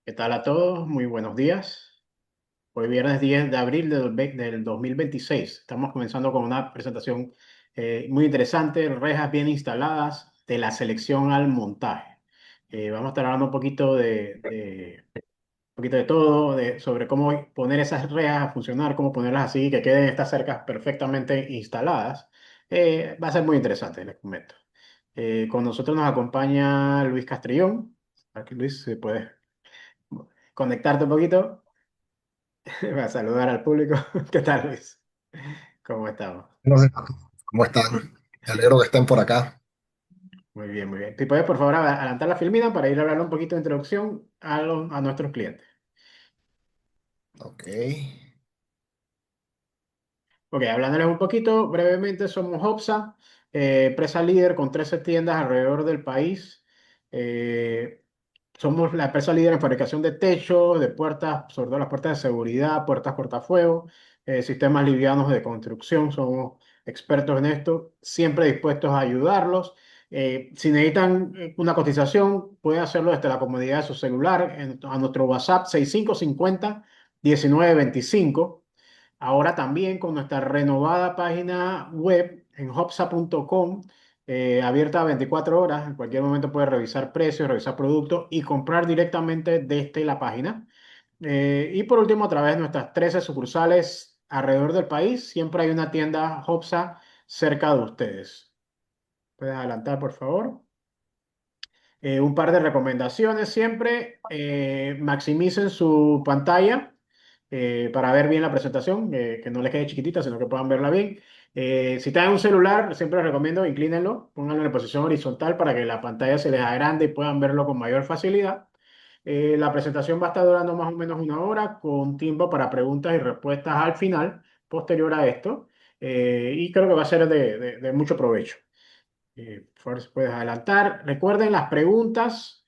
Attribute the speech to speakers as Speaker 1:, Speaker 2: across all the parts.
Speaker 1: ¿Qué tal a todos? Muy buenos días. Hoy viernes 10 de abril del 2026. Estamos comenzando con una presentación muy interesante, rejas bien instaladas, de la selección al montaje. Vamos a estar hablando un poquito de todo, sobre cómo poner esas rejas a funcionar, cómo ponerlas así, que queden estas cercas perfectamente instaladas. Va a ser muy interesante, les comento. Con nosotros nos acompaña Luis Castrillón. Aquí Luis, se puede conectarte un poquito. Va a saludar al público. ¿Qué tal, Luis? ¿Cómo estamos?
Speaker 2: No sé. ¿Cómo están? Me alegro que estén por acá.
Speaker 1: Muy bien, muy bien. ¿Te puedes, por favor, adelantar la filmina para ir a hablar un poquito de introducción a nuestros clientes?
Speaker 2: Ok.
Speaker 1: Ok, hablándoles un poquito brevemente, somos Hopsa, empresa líder con 13 tiendas alrededor del país. Eh, Somos la empresa líder en fabricación de techos, de puertas, sobre todo las puertas de seguridad, puertas cortafuego, sistemas livianos de construcción. Somos expertos en esto, siempre dispuestos a ayudarlos. Si necesitan una cotización, pueden hacerlo desde la comodidad de su celular a nuestro WhatsApp 6550 1925. Ahora también con nuestra renovada página web en hopsa.com, abierta 24 horas, en cualquier momento puedes revisar precios, revisar productos y comprar directamente desde la página. Y por último, a través de nuestras 13 sucursales alrededor del país, siempre hay una tienda Hopsa cerca de ustedes. ¿Puedes adelantar, por favor? Un par de recomendaciones siempre. Maximicen su pantalla para ver bien la presentación, que no les quede chiquitita, sino que puedan verla bien. Si tienen un celular, siempre les recomiendo inclínenlo, pónganlo en posición horizontal para que la pantalla se les agrande y puedan verlo con mayor facilidad. La presentación va a estar durando más o menos una hora, con tiempo para preguntas y respuestas al final, posterior a esto. Y creo que va a ser de mucho provecho. Por favor, si puedes adelantar. Recuerden las preguntas,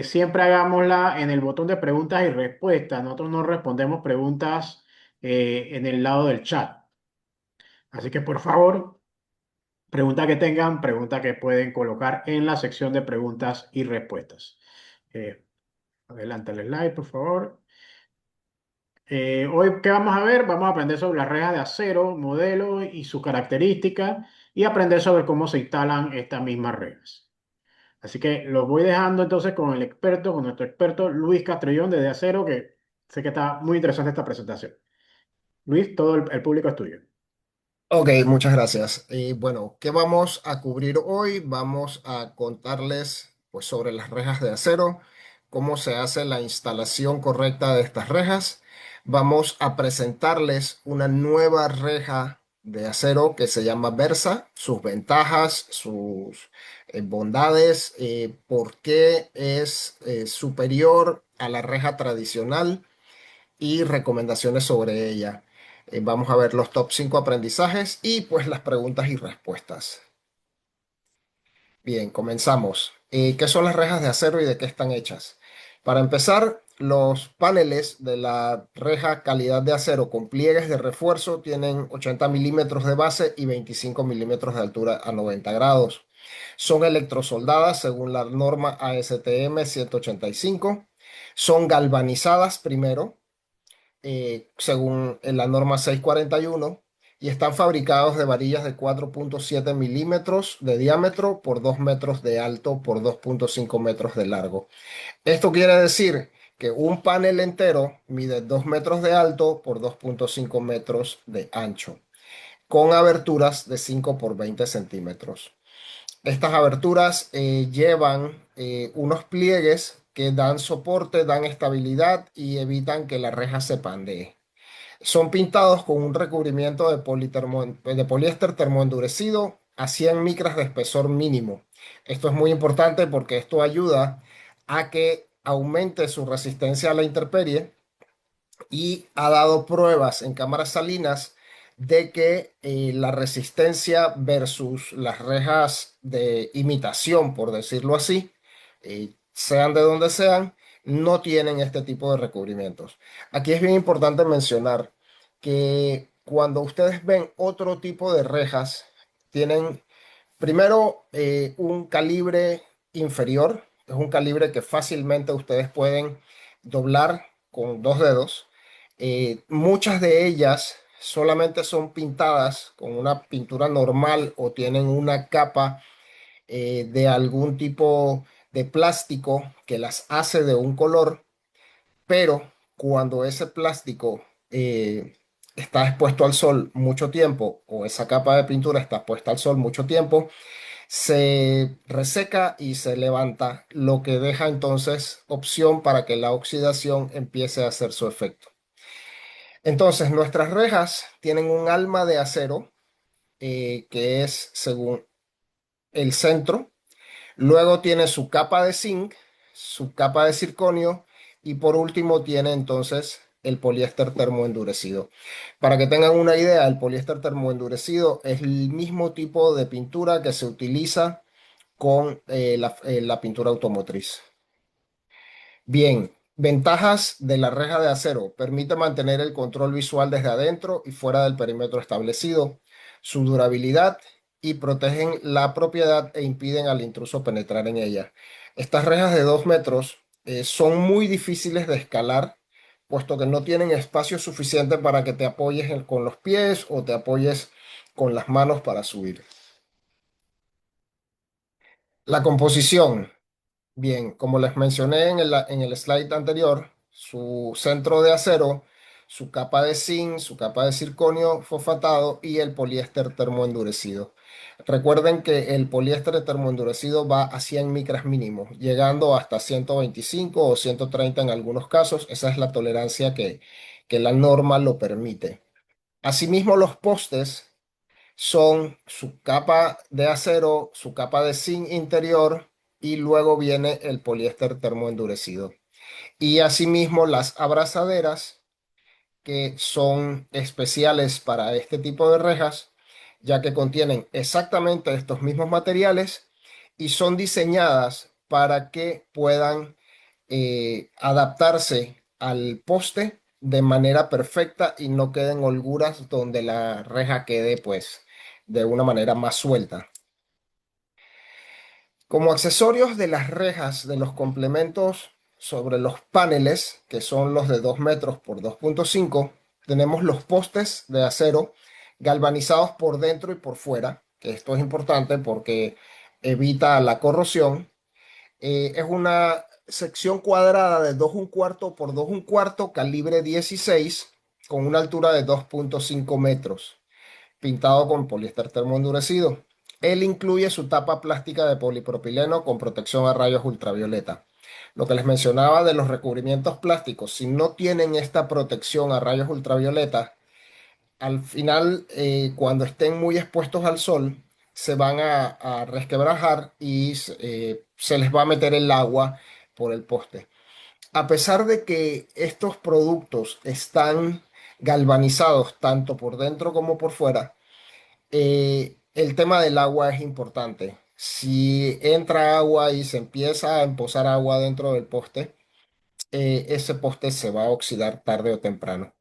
Speaker 1: siempre hagámosla en el botón de preguntas y respuestas. Nosotros no respondemos preguntas en el lado del chat. Así que por favor, pregunta que tengan, pregunta que pueden colocar en la sección de preguntas y respuestas. Eh, Adelante el slide, por favor. Hoy, ¿qué vamos a ver? Vamos a aprender sobre las rejas de acero, modelo y sus características y aprender sobre cómo se instalan estas mismas rejas. Así que los voy dejando entonces con el experto, con nuestro experto Luis Castrillón de Acero, que sé que está muy interesante esta presentación. Luis, todo el público es tuyo.
Speaker 2: Ok, muchas gracias. Y bueno, ¿qué vamos a cubrir hoy? Vamos a contarles pues, sobre las rejas de acero, cómo se hace la instalación correcta de estas rejas. Vamos a presentarles una nueva reja de acero que se llama Versa, sus ventajas, sus bondades, por qué es superior a la reja tradicional y recomendaciones sobre ella. Vamos a ver los top 5 aprendizajes y pues las preguntas y respuestas. Bien, comenzamos. ¿Qué son las rejas de acero y de qué están hechas? Para empezar, los paneles de la reja calidad de acero con pliegues de refuerzo tienen 80 milímetros de base y 25 milímetros de altura a 90 grados. Son electrosoldadas según la norma ASTM 185. Son galvanizadas primero según la norma 641 y están fabricados de varillas de 4,7 milímetros de diámetro por 2 metros de alto por 2,5 metros de largo. Esto quiere decir que un panel entero mide 2 metros de alto por 2,5 metros de ancho, con aberturas de 5 por 20 centímetros. Estas aberturas llevan unos pliegues que dan soporte, dan estabilidad y evitan que la reja se pandee. Son pintados con un recubrimiento de poliéster termoendurecido a 100 micras de espesor mínimo. Esto es muy importante porque esto ayuda a que aumente su resistencia a la intemperie y ha dado pruebas en cámaras salinas de que la resistencia versus las rejas de imitación, por decirlo así, sean de donde sean, no tienen este tipo de recubrimientos. Aquí es bien importante mencionar que cuando ustedes ven otro tipo de rejas, tienen primero un calibre inferior, es un calibre que fácilmente ustedes pueden doblar con dos dedos. Muchas de ellas solamente son pintadas con una pintura normal o tienen una capa de algún tipo de plástico que las hace de un color, pero cuando ese plástico está expuesto al sol mucho tiempo o esa capa de pintura está expuesta al sol mucho tiempo, se reseca y se levanta, lo que deja entonces opción para que la oxidación empiece a hacer su efecto. Entonces, nuestras rejas tienen un alma de acero que es según el centro. Luego tiene su capa de zinc, su capa de circonio y por último tiene entonces el poliéster termoendurecido. Para que tengan una idea, el poliéster termoendurecido es el mismo tipo de pintura que se utiliza con la pintura automotriz. Bien, ventajas de la reja de acero. Permite mantener el control visual desde adentro y fuera del perímetro establecido. Su durabilidad y protegen la propiedad e impiden al intruso penetrar en ella. Estas rejas de 2 metros son muy difíciles de escalar, puesto que no tienen espacio suficiente para que te apoyes con los pies o te apoyes con las manos para subir. La composición. Bien, como les mencioné en el slide anterior, su centro de acero, su capa de zinc, su capa de circonio fosfatado y el poliéster termoendurecido. Recuerden que el poliéster termoendurecido va a 100 micras mínimo, llegando hasta 125 o 130 en algunos casos. Esa es la tolerancia que la norma lo permite. Asimismo, los postes son su capa de acero, su capa de zinc interior y luego viene el poliéster termoendurecido. Y asimismo las abrazaderas que son especiales para este tipo de rejas, ya que contienen exactamente estos mismos materiales y son diseñadas para que puedan adaptarse al poste de manera perfecta y no queden holguras donde la reja quede pues de una manera más suelta. Como accesorios de las rejas de los complementos sobre los paneles, que son los de 2 metros por 2,5, tenemos los postes de acero galvanizados por dentro y por fuera, que esto es importante porque evita la corrosión. Es una sección cuadrada de 2,25 por 2,25, calibre 16, con una altura de 2,5 metros pintado con poliéster termoendurecido. Él incluye su tapa plástica de polipropileno con protección a rayos ultravioleta. Lo que les mencionaba de los recubrimientos plásticos, si no tienen esta protección a rayos ultravioleta, al final, cuando estén muy expuestos al sol, se van a resquebrajar y se les va a meter el agua por el poste. A pesar de que estos productos están galvanizados tanto por dentro como por fuera, el tema del agua es importante. Si entra agua y se empieza a empozar agua dentro del poste, ese poste se va a oxidar tarde o temprano.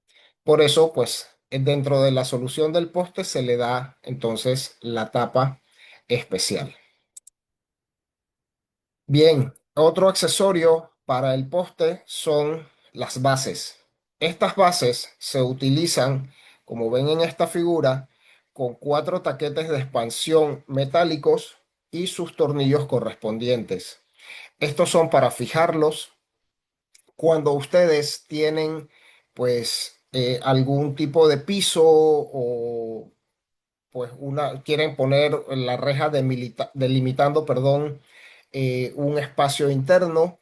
Speaker 2: Por eso, pues, dentro de la solución del poste se le da entonces la tapa especial. Bien, otro accesorio para el poste son las bases. Estas bases se utilizan, como ven en esta figura, con 4 taquetes de expansión metálicos y sus tornillos correspondientes. Estos son para fijarlos cuando ustedes tienen, pues, algún tipo de piso o pues quieren poner la reja delimitando, perdón, un espacio interno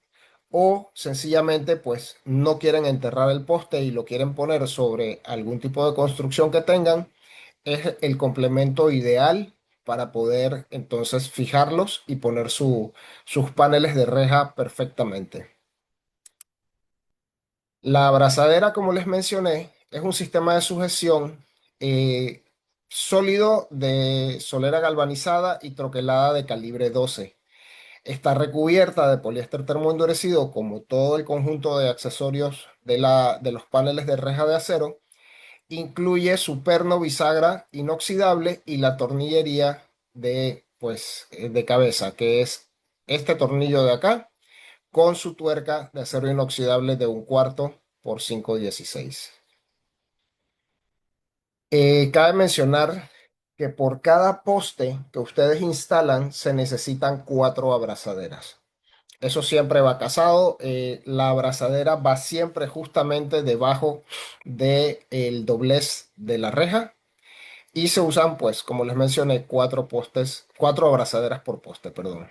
Speaker 2: o sencillamente pues no quieren enterrar el poste y lo quieren poner sobre algún tipo de construcción que tengan, es el complemento ideal para poder entonces fijarlos y poner sus paneles de reja perfectamente. La abrazadera, como les mencioné, es un sistema de sujeción eh, sólido de solera galvanizada y troquelada de calibre 12. Está recubierta de poliéster termoendurecido como todo el conjunto de accesorios de los paneles de reja de acero. Incluye su perno bisagra inoxidable y la tornillería de cabeza, que es este tornillo de acá con su tuerca de acero inoxidable de 1/4 por 5/16. Cabe mencionar que por cada poste que ustedes instalan se necesitan 4 abrazaderas. Eso siempre va casado. La abrazadera va siempre justamente debajo del doblez de la reja y se usan, pues, como les mencioné, 4 postes, 4 abrazaderas por poste, perdón.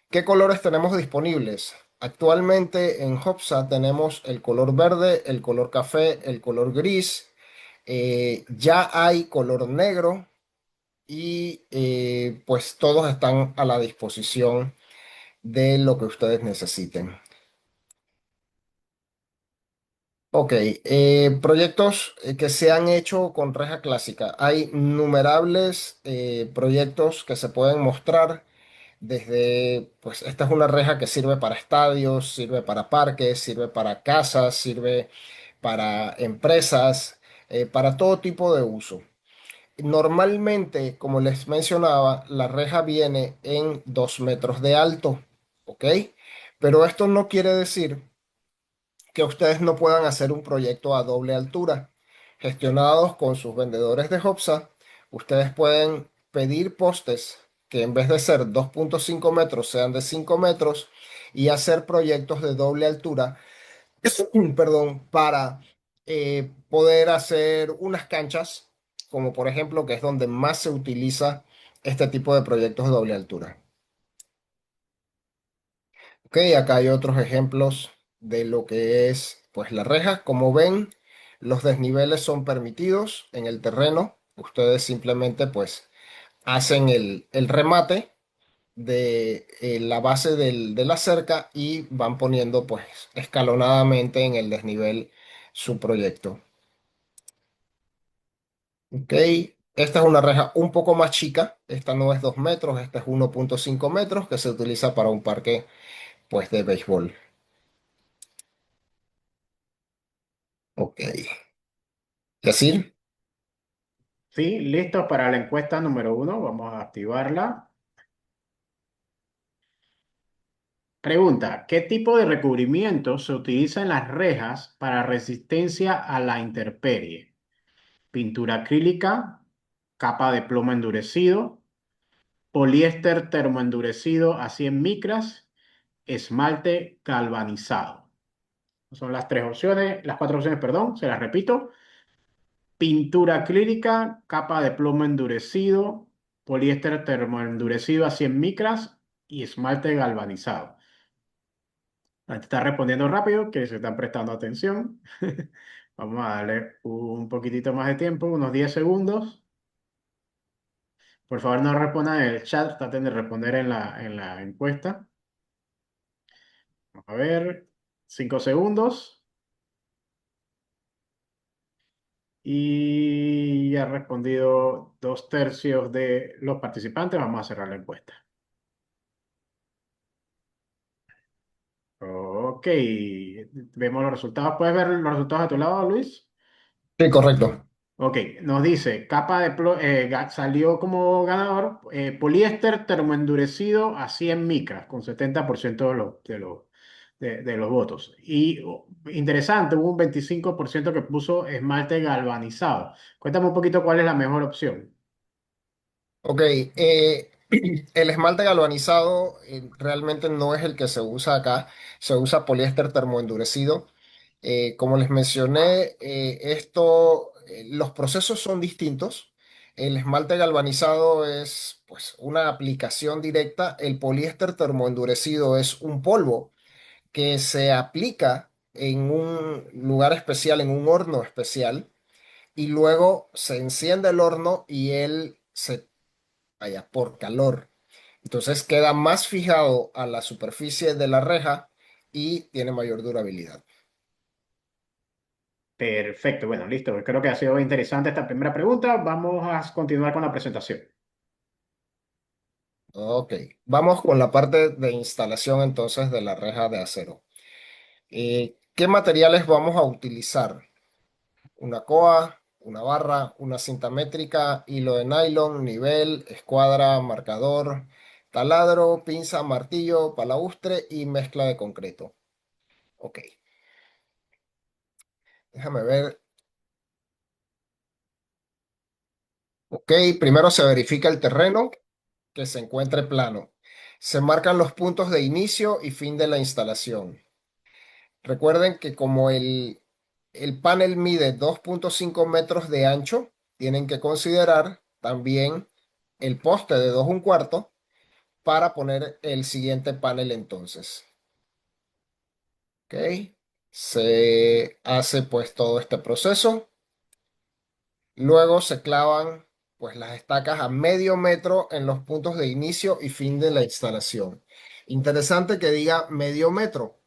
Speaker 2: ¿Qué colores tenemos disponibles? Actualmente en Hopsa tenemos el color verde, el color café, el color gris. Ya hay color negro y pues todos están a la disposición de lo que ustedes necesiten. Ok, proyectos que se han hecho con reja clásica. Hay innumerables proyectos que se pueden mostrar desde, pues esta es una reja que sirve para estadios, sirve para parques, sirve para casas, sirve para empresas, para todo tipo de uso. Normalmente, como les mencionaba, la reja viene en 2 metros de alto, ¿ok? Pero esto no quiere decir que ustedes no puedan hacer un proyecto a doble altura. Gestionados con sus vendedores de Hopsa, ustedes pueden pedir postes que en vez de ser 2,5 metros sean de 5 metros y hacer proyectos de doble altura, perdón, para poder hacer unas canchas, como por ejemplo, que es donde más se utiliza este tipo de proyectos de doble altura. Ok, acá hay otros ejemplos de lo que es pues la reja. Como ven, los desniveles son permitidos en el terreno. Ustedes simplemente pues hacen el remate de la base de la cerca y van poniendo pues escalonadamente en el desnivel su proyecto. Ok, esta es una reja un poco más chica. Esta no es 2 metros, esta es 1,5 metros que se utiliza para un parque pues de béisbol. Ok, decir.
Speaker 1: Sí, listo para la encuesta número 1. Vamos a activarla. Pregunta, ¿qué tipo de recubrimiento se utiliza en las rejas para resistencia a la intemperie? Pintura acrílica, capa de plomo endurecido, poliéster termoendurecido a 100 micras, esmalte galvanizado. Son las tres opciones, las cuatro opciones, perdón, se las repito. Pintura acrílica, capa de plomo endurecido, poliéster termoendurecido a 100 micras y esmalte galvanizado. La gente está respondiendo rápido, que se están prestando atención. Vamos a darle un poquitito más de tiempo, unos 10 segundos. Por favor, no respondan en el chat, traten de responder en la encuesta. Vamos a ver, 5 segundos. Y ya ha respondido 2/3 de los participantes. Vamos a cerrar la encuesta. Ok, vemos los resultados. ¿Puedes ver los resultados a tu lado, Luis?
Speaker 2: Sí, correcto.
Speaker 1: Ok, nos dice, salió como ganador poliéster termoendurecido a 100 micras, con 70% de los votos. Y interesante, hubo un 25% que puso esmalte galvanizado. Cuéntame un poquito cuál es la mejor opción.
Speaker 2: Ok, el esmalte galvanizado realmente no es el que se usa acá, se usa poliéster termoendurecido. Como les mencioné, los procesos son distintos. El esmalte galvanizado es pues una aplicación directa. El poliéster termoendurecido es un polvo que se aplica en un lugar especial, en un horno especial, y luego se enciende el horno y él se vaya por calor. Entonces queda más fijado a la superficie de la reja y tiene mayor durabilidad.
Speaker 1: Perfecto, bueno, listo. Creo que ha sido interesante esta primera pregunta. Vamos a continuar con la presentación.
Speaker 2: Ok, vamos con la parte de instalación entonces de la reja de acero. ¿Qué materiales vamos a utilizar? Una coa, una barra, una cinta métrica, hilo de nylon, nivel, escuadra, marcador, taladro, pinza, martillo, palaustre y mezcla de concreto. Ok, déjame ver. Ok, primero se verifica el terreno que se encuentre plano. Se marcan los puntos de inicio y fin de la instalación. Recuerden que como el panel mide 2,5 metros de ancho, tienen que considerar también el poste de 2,25 para poner el siguiente panel entonces. Ok, se hace pues todo este proceso. Luego se clavan pues las estacas a medio metro en los puntos de inicio y fin de la instalación. Interesante que diga medio metro.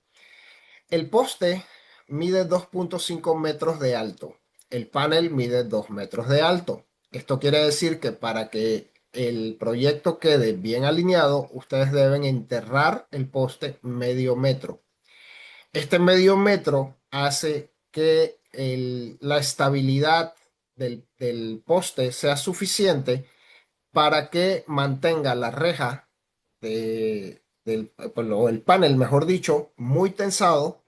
Speaker 2: El poste mide 2,5 metros de alto. El panel mide 2 metros de alto. Esto quiere decir que para que el proyecto quede bien alineado, ustedes deben enterrar el poste medio metro. Este medio metro hace que la estabilidad del poste sea suficiente para que mantenga la reja o el panel, mejor dicho, muy tensado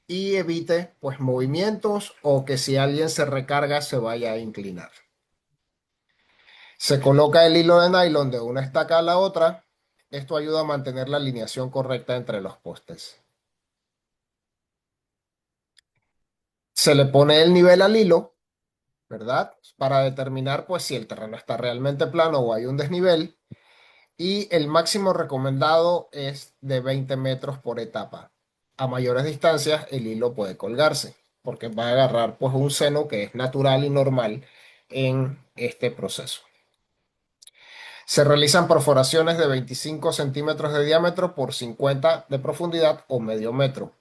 Speaker 2: y evite pues movimientos o que si alguien se recarga se vaya a inclinar. Se coloca el hilo de nylon de una estaca a la otra. Esto ayuda a mantener la alineación correcta entre los postes. Se le pone el nivel al hilo, ¿verdad? Para determinar pues si el terreno está realmente plano o hay un desnivel. Y el máximo recomendado es de 20 metros por etapa. A mayores distancias el hilo puede colgarse porque va a agarrar pues un seno que es natural y normal en este proceso. Se realizan perforaciones de 25 centímetros de diámetro por 50 de profundidad o medio metro.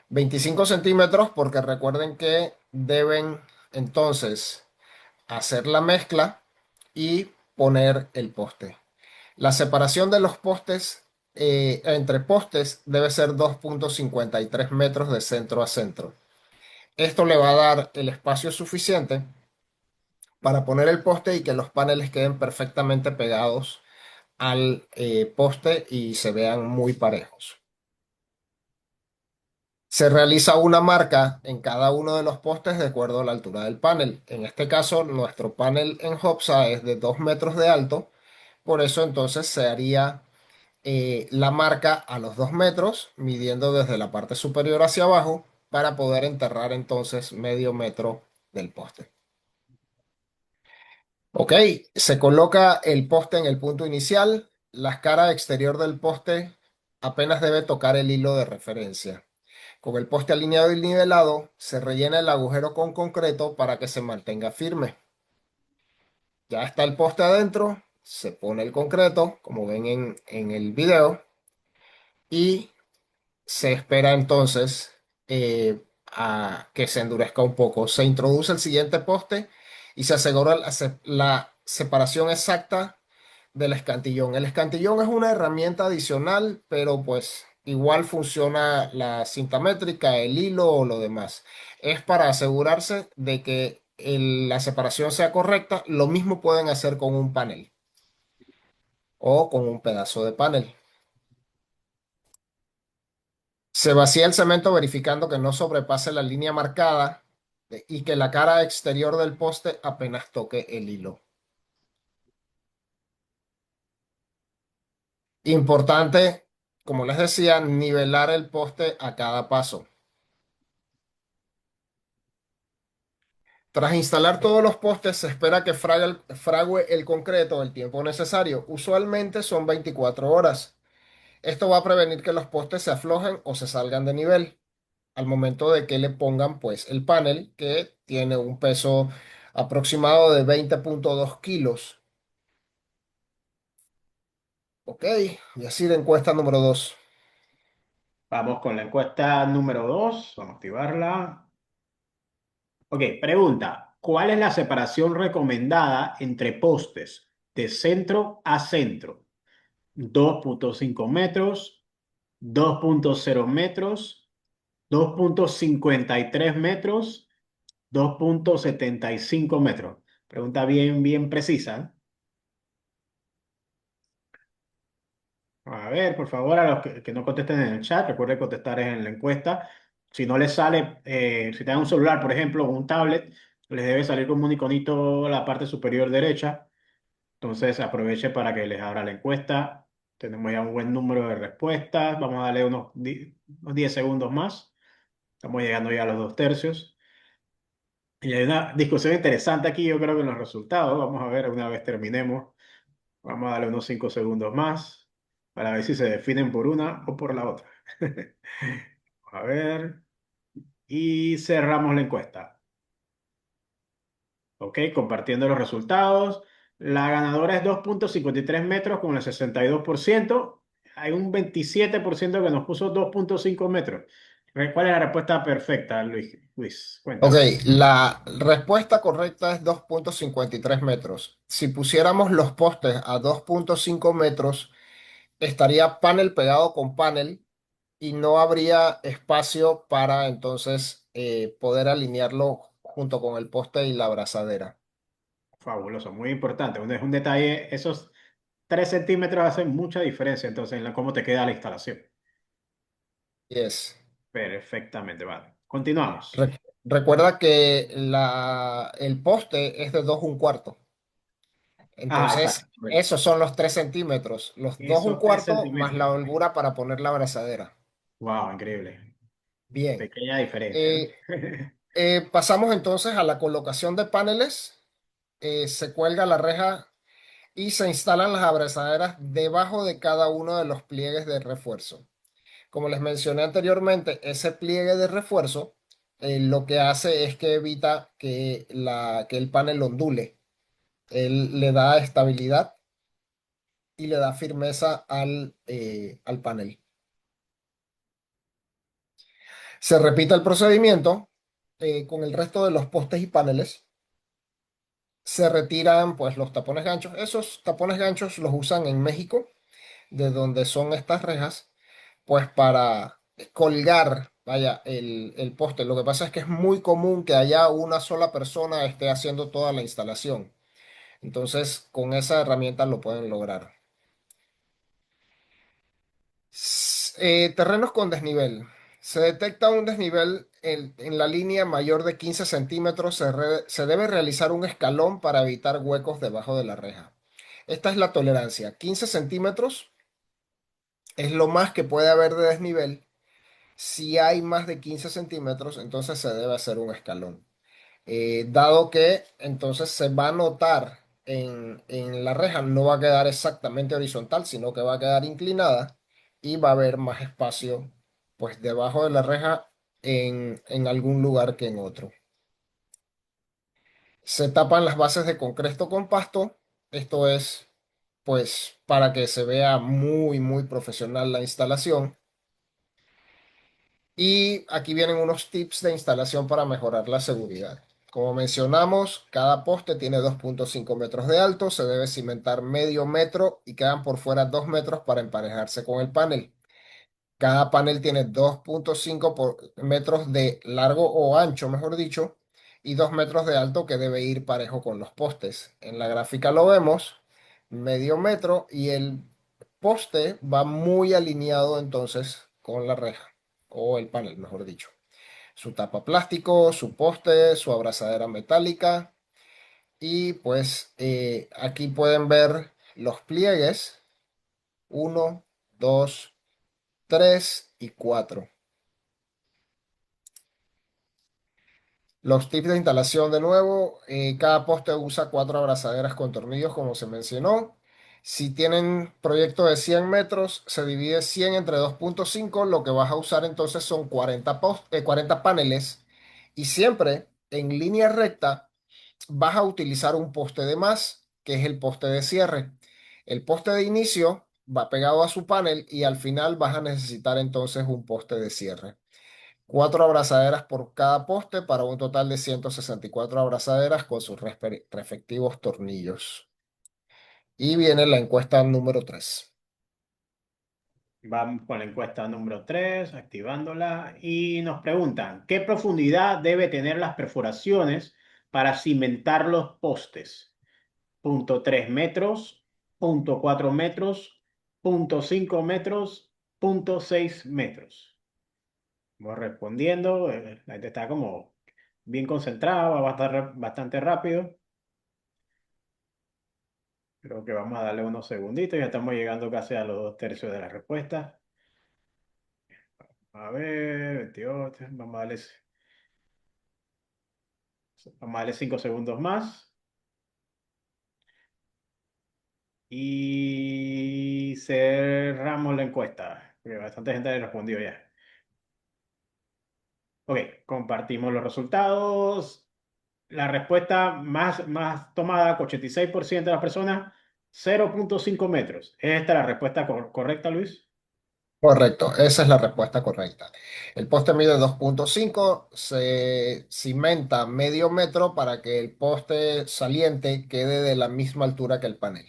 Speaker 2: 25 centímetros porque recuerden que deben entonces hacer la mezcla y poner el poste. La separación de los postes entre postes debe ser 2,53 metros de centro a centro. Esto le va a dar el espacio suficiente para poner el poste y que los paneles queden perfectamente pegados al poste y se vean muy parejos. Se realiza una marca en cada uno de los postes de acuerdo a la altura del panel. En este caso, nuestro panel en Hopsa es de 2 metros de alto, por eso entonces se haría la marca a los 2 metros, midiendo desde la parte superior hacia abajo para poder enterrar entonces medio metro del poste. Ok, se coloca el poste en el punto inicial. La cara exterior del poste apenas debe tocar el hilo de referencia. Con el poste alineado y nivelado, se rellena el agujero con concreto para que se mantenga firme. Ya está el poste adentro, se pone el concreto, como ven en el video, y se espera entonces a que se endurezca un poco. Se introduce el siguiente poste y se asegura la separación exacta del escantillón. El escantillón es una herramienta adicional, pero pues igual funciona la cinta métrica, el hilo o lo demás. Es para asegurarse de que la separación sea correcta. Lo mismo pueden hacer con un panel o con un pedazo de panel. Se vacía el cemento verificando que no sobrepase la línea marcada y que la cara exterior del poste apenas toque el hilo. Importante, como les decía, nivelar el poste a cada paso. Tras instalar todos los postes, se espera que frague el concreto el tiempo necesario. Usualmente son 24 horas. Esto va a prevenir que los postes se aflojen o se salgan de nivel al momento de que le pongan pues el panel que tiene un peso aproximado de 20,2 kilos. Ok, y así la encuesta número 2.
Speaker 1: Vamos con la encuesta número 2. Vamos a activarla. Ok, pregunta. ¿Cuál es la separación recomendada entre postes de centro a centro? 2,5 metros, 2,0 metros, 2,53 metros, 2,75 metros. Pregunta bien, bien precisa. A ver, por favor, a los que no contesten en el chat, recuerden contestar en la encuesta. Si no les sale, si tienen un celular, por ejemplo, o un tablet, les debe salir como un iconito a la parte superior derecha. Entonces aproveche para que les abra la encuesta. Tenemos ya un buen número de respuestas. Vamos a darle unos 10 segundos más. Estamos llegando ya a los dos tercios. Y hay una discusión interesante aquí, yo creo que en los resultados. Vamos a ver una vez terminemos. Vamos a darle unos 5 segundos más para ver si se definen por una o por la otra. A ver. Y cerramos la encuesta. Ok, compartiendo los resultados. La ganadora es 2,53 metros con el 62%. Hay un 27% que nos puso 2,5 metros. ¿Cuál es la respuesta perfecta, Luis? Luis,
Speaker 2: Ok,
Speaker 1: cuéntame.
Speaker 2: la respuesta correcta es 2,53 metros. Si pusiéramos los postes a 2,5 metros, estaría panel pegado con panel y no habría espacio para entonces poder alinearlo junto con el poste y la abrazadera.
Speaker 1: Fabuloso, muy importante. Es un detalle, esos 3 centímetros hacen mucha diferencia entonces en cómo te queda la instalación.
Speaker 2: Yes.
Speaker 1: Perfectamente, vale. Continuamos.
Speaker 2: Recuerda que el poste es de 2,1/4.
Speaker 1: Ah, exacto,
Speaker 2: Entonces,
Speaker 1: correcto.
Speaker 2: esos son los 3 centímetros. Los dos un
Speaker 1: Esos 3
Speaker 2: cuarto más
Speaker 1: centímetros.
Speaker 2: la holgura para poner la abrazadera.
Speaker 1: Wow, increíble.
Speaker 2: Bien.
Speaker 1: Pequeña diferencia,
Speaker 2: Eh,
Speaker 1: ¿eh?
Speaker 2: Pasamos entonces a la colocación de paneles. Se cuelga la reja y se instalan las abrazaderas debajo de cada uno de los pliegues de refuerzo. Como les mencioné anteriormente, ese pliegue de refuerzo lo que hace es que evita que el panel ondule. Él le da estabilidad y le da firmeza al panel. Se repite el procedimiento con el resto de los postes y paneles. Se retiran pues los tapones ganchos. Esos tapones ganchos los usan en México, de donde son estas rejas, pues para colgar, vaya, el poste. Lo que pasa es que es muy común que haya una sola persona esté haciendo toda la instalación. Entonces, con esa herramienta lo pueden lograr. Terrenos con desnivel. Se detecta un desnivel en la línea mayor de 15 centímetros. Se debe realizar un escalón para evitar huecos debajo de la reja. Esta es la tolerancia. 15 centímetros es lo más que puede haber de desnivel. Si hay más de 15 centímetros, entonces se debe hacer un escalón. Dado que entonces se va a notar en la reja, no va a quedar exactamente horizontal, sino que va a quedar inclinada y va a haber más espacio pues debajo de la reja en algún lugar que en otro. Se tapan las bases de concreto con pasto. Esto es pues para que se vea muy muy profesional la instalación. Y aquí vienen unos tips de instalación para mejorar la seguridad. Como mencionamos, cada poste tiene 2,5 metros de alto, se debe cimentar medio metro y quedan por fuera 2 metros para emparejarse con el panel. Cada panel tiene 2,5 metros de largo o ancho, mejor dicho, y 2 metros de alto que debe ir parejo con los postes. En la gráfica lo vemos, medio metro y el poste va muy alineado entonces con la reja o el panel, mejor dicho. Su tapa plástico, su poste, su abrazadera metálica y pues aquí pueden ver los pliegues uno, 2, 3 y 4. Los tips de instalación de nuevo, cada poste usa 4 abrazaderas con tornillos como se mencionó. Si tienen proyecto de 100 metros, se divide 100 entre 2,5. Lo que vas a usar entonces son 40 paneles y siempre en línea recta vas a utilizar un poste de más, que es el poste de cierre. El poste de inicio va pegado a su panel y al final vas a necesitar entonces un poste de cierre. 4 abrazaderas por cada poste para un total de 164 abrazaderas con sus respectivos tornillos. Y viene la encuesta número 3.
Speaker 1: Vamos con la encuesta número 3, activándola. Y nos preguntan, ¿qué profundidad debe tener las perforaciones para cimentar los postes? 0,3 metros, 0,4 metros, 0.5 metros, 0.6 metros. Vamos respondiendo, la gente está como bien concentrada, va a estar bastante rápido. Creo que vamos a darle unos segunditos, ya estamos llegando casi a los 2 tercios de la respuesta. A ver, 28, vamos a darle 5 segundos más. Y cerramos la encuesta, porque bastante gente le respondió ya. Ok, compartimos los resultados. La respuesta más tomada, 86% de las personas, 0.5 metros. ¿Esta es la respuesta correcta, Luis?
Speaker 2: Correcto, esa es la respuesta correcta. El poste mide 2.5, se cimenta medio metro para que el poste saliente quede de la misma altura que el panel.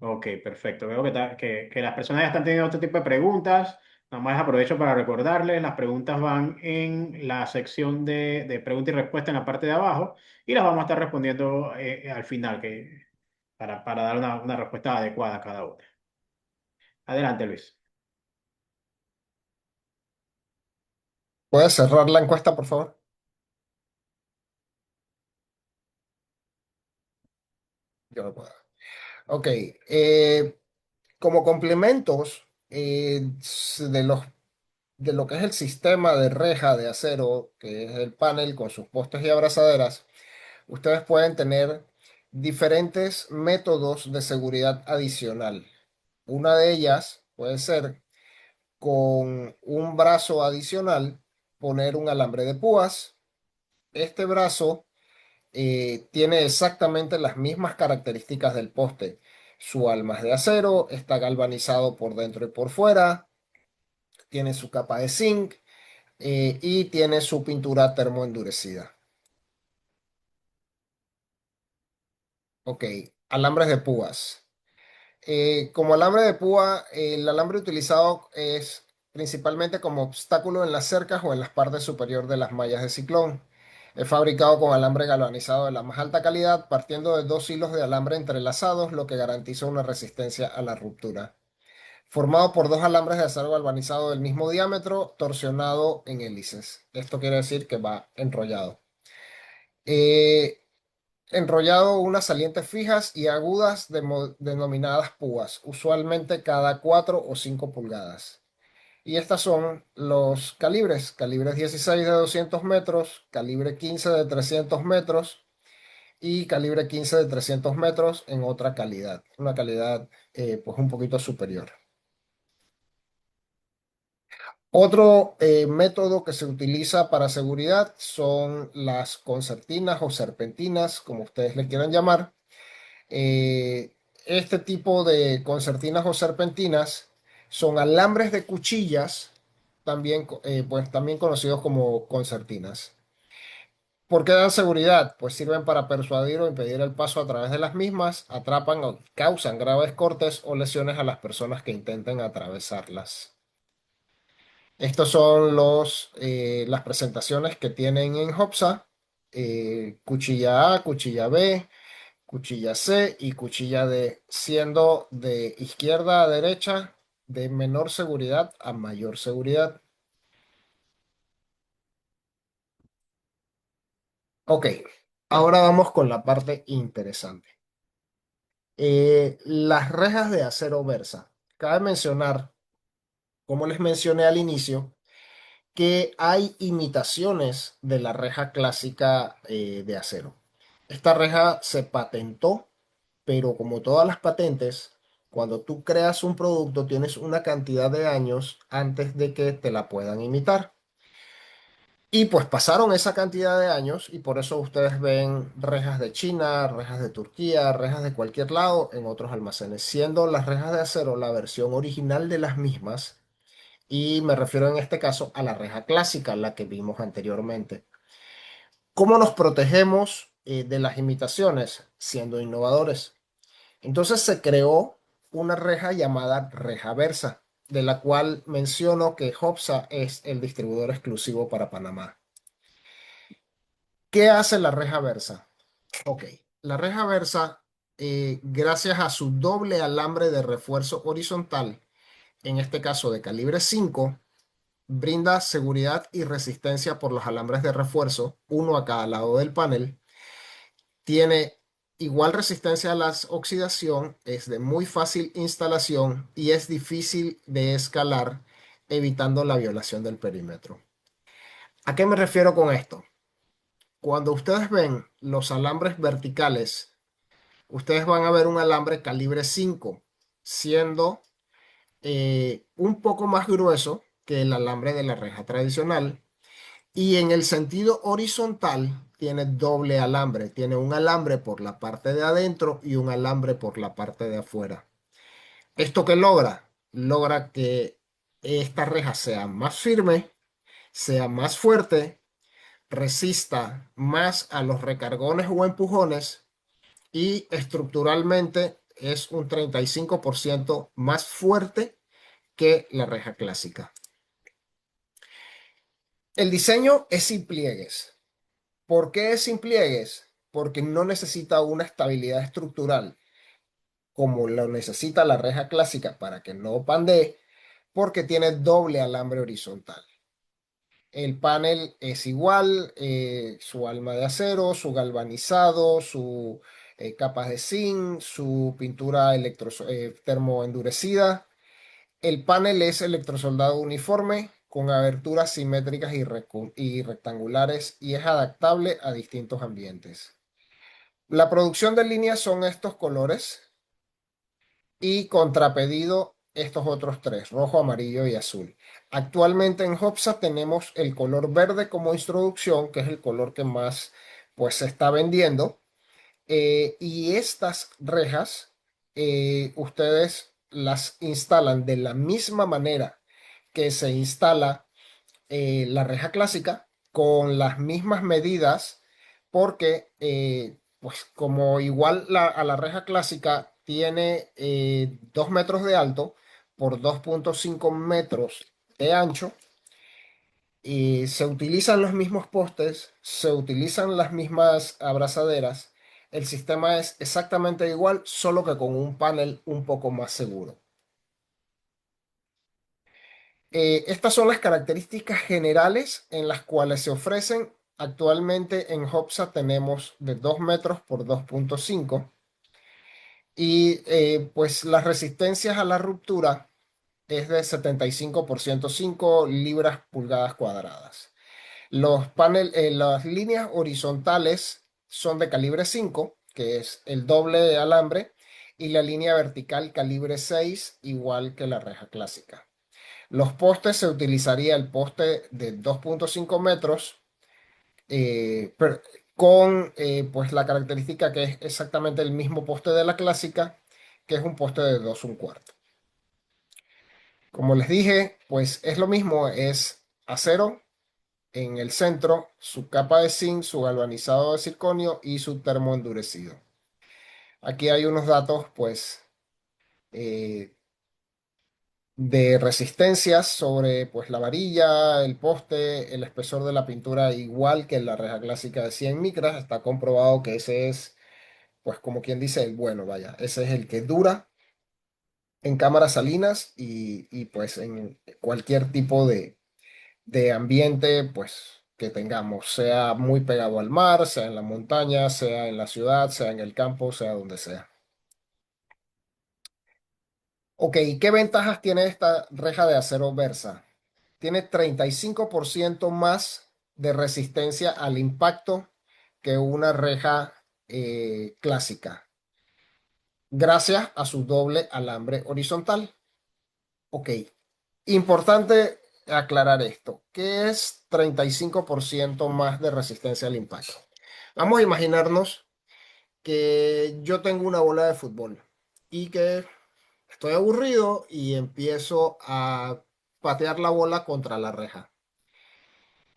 Speaker 1: Ok, perfecto. Veo que las personas ya están teniendo otro tipo de preguntas. Nada más aprovecho para recordarles, las preguntas van en la sección de preguntas y respuestas en la parte de abajo y las vamos a estar respondiendo al final para dar una respuesta adecuada a cada una. Adelante, Luis.
Speaker 2: ¿Puedes cerrar la encuesta, por favor? Yo no puedo. Ok, como complementos de lo que es el sistema de reja de acero, que es el panel con sus postes y abrazaderas, ustedes pueden tener diferentes métodos de seguridad adicional. Una de ellas puede ser con un brazo adicional, poner un alambre de púas. Este brazo tiene exactamente las mismas características del poste. Su alma es de acero, está galvanizado por dentro y por fuera, tiene su capa de zinc y tiene su pintura termoendurecida. Ok, alambres de púas. Como alambre de púa, el alambre utilizado es principalmente como obstáculo en las cercas o en las partes superior de las mallas de ciclón. Es fabricado con alambre galvanizado de la más alta calidad, partiendo de dos hilos de alambre entrelazados, lo que garantiza una resistencia a la ruptura. Formado por dos alambres de acero galvanizado del mismo diámetro, torsionado en hélices. Esto quiere decir que va enrollado. Eh, Enrollado unas salientes fijas y agudas denominadas púas, usualmente cada 4 o 5 pulgadas. Y estas son los calibres 16 de 200 metros, calibre 15 de 300 metros y calibre 15 de 300 metros en otra calidad, una calidad pues un poquito superior. Otro método que se utiliza para seguridad son las concertinas o serpentinas, como ustedes le quieran llamar. Este tipo de concertinas o serpentinas son alambres de cuchillas, también, pues, también conocidos como concertinas. ¿Por qué dan seguridad? Pues sirven para persuadir o impedir el paso a través de las mismas, atrapan o causan graves cortes o lesiones a las personas que intenten atravesarlas. Estos son las presentaciones que tienen en Hopsa, cuchilla A, cuchilla B, cuchilla C y cuchilla D, siendo de izquierda a derecha de menor seguridad a mayor seguridad. Ok, ahora vamos con la parte interesante. Las rejas de acero Versa. Cabe mencionar, como les mencioné al inicio, que hay imitaciones de la reja clásica de acero. Esta reja se patentó, pero como todas las patentes, cuando tú creas un producto tienes una cantidad de años antes de que te la puedan imitar. Y pues pasaron esa cantidad de años y por eso ustedes ven rejas de China, rejas de Turquía, rejas de cualquier lado en otros almacenes, siendo las rejas de acero la versión original de las mismas. Y me refiero en este caso a la reja clásica, la que vimos anteriormente. ¿Cómo nos protegemos de las imitaciones? Siendo innovadores. Entonces se creó una reja llamada reja Versa, de la cual menciono que Hopsa es el distribuidor exclusivo para Panamá. ¿Qué hace la reja Versa? Ok, la reja Versa gracias a su doble alambre de refuerzo horizontal, en este caso de calibre 5, brinda seguridad y resistencia por los alambres de refuerzo, uno a cada lado del panel. Tiene igual resistencia a la oxidación, es de muy fácil instalación y es difícil de escalar, evitando la violación del perímetro. ¿A qué me refiero con esto? Cuando ustedes ven los alambres verticales, ustedes van a ver un alambre calibre 5, siendo un poco más grueso que el alambre de la reja tradicional. Y en el sentido horizontal tiene doble alambre. Tiene un alambre por la parte de adentro y un alambre por la parte de afuera. ¿Esto qué logra? Logra que esta reja sea más firme, sea más fuerte, resista más a los recargones o empujones y estructuralmente es un 35% más fuerte que la reja clásica. El diseño es sin pliegues. ¿Por qué es sin pliegues? Porque no necesita una estabilidad estructural como lo necesita la reja clásica para que no pandee, porque tiene doble alambre horizontal. El panel es igual, su alma de acero, su galvanizado, su capas de zinc, su pintura termoendurecida. El panel es electrosoldado uniforme con aberturas simétricas y rectangulares y es adaptable a distintos ambientes. La producción de líneas son estos colores y contrapedido estos otros tres, rojo, amarillo y azul. Actualmente en Hopsa tenemos el color verde como introducción, que es el color que más pues se está vendiendo. Y estas rejas ustedes las instalan de la misma manera que se instala la reja clásica con las mismas medidas porque pues como igual a la reja clásica tiene 2 metros de alto por 2,5 metros de ancho y se utilizan los mismos postes, se utilizan las mismas abrazaderas, el sistema es exactamente igual, solo que con un panel un poco más seguro. Estas son las características generales en las cuales se ofrecen. Actualmente en Hopsa tenemos de 2 metros por 2,5 y pues las resistencias a la ruptura es de 75 por 105 libras pulgadas cuadradas. Las líneas horizontales son de calibre 5, que es el doble de alambre, y la línea vertical calibre 6, igual que la reja clásica. Los postes se utilizaría el poste de 2,5 metros con pues la característica que es exactamente el mismo poste de la clásica, que es un poste de 2,1/4. Como les dije, pues es lo mismo, es acero en el centro, su capa de zinc, su galvanizado de circonio y su termo endurecido. Aquí hay unos datos pues eh, de resistencias sobre pues la varilla, el poste, el espesor de la pintura, igual que la reja clásica de 100 micras. Está comprobado que ese es, pues como quien dice, el bueno, vaya, ese es el que dura en cámaras salinas y pues en cualquier tipo de ambiente, pues que tengamos, sea muy pegado al mar, sea en la montaña, sea en la ciudad, sea en el campo, sea donde sea. Ok, ¿qué ventajas tiene esta reja de acero Versa? Tiene 35% más de resistencia al impacto que una reja clásica, gracias a su doble alambre horizontal. Ok, importante aclarar esto. ¿Qué es 35% más de resistencia al impacto? Vamos a imaginarnos que yo tengo una bola de fútbol y que estoy aburrido y empiezo a patear la bola contra la reja.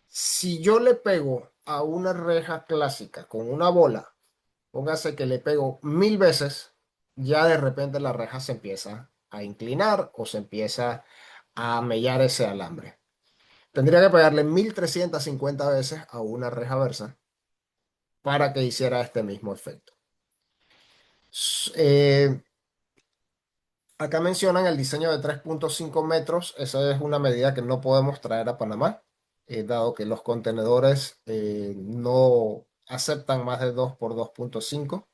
Speaker 2: Si yo le pego a una reja clásica con una bola, póngase que le pego 1.000 veces, ya de repente la reja se empieza a inclinar o se empieza a mellar ese alambre. Tendría que pegarle 1.350 veces a una reja versa para que hiciera este mismo efecto. Eh, Acá mencionan el diseño de 3,5 metros. Esa es una medida que no podemos traer a Panamá, dado que los contenedores no aceptan más de 2 por 2,5.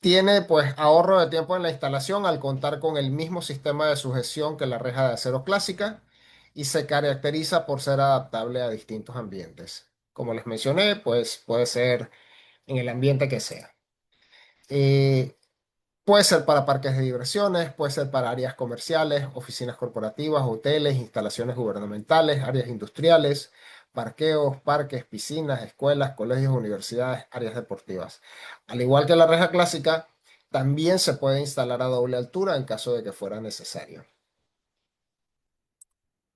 Speaker 2: Tiene pues ahorro de tiempo en la instalación al contar con el mismo sistema de sujeción que la reja de acero clásica y se caracteriza por ser adaptable a distintos ambientes. Como les mencioné, pues puede ser en el ambiente que sea. Eh, Puede ser para parques de diversiones, puede ser para áreas comerciales, oficinas corporativas, hoteles, instalaciones gubernamentales, áreas industriales, parqueos, parques, piscinas, escuelas, colegios, universidades, áreas deportivas. Al igual que la reja clásica, también se puede instalar a doble altura en caso de que fuera necesario.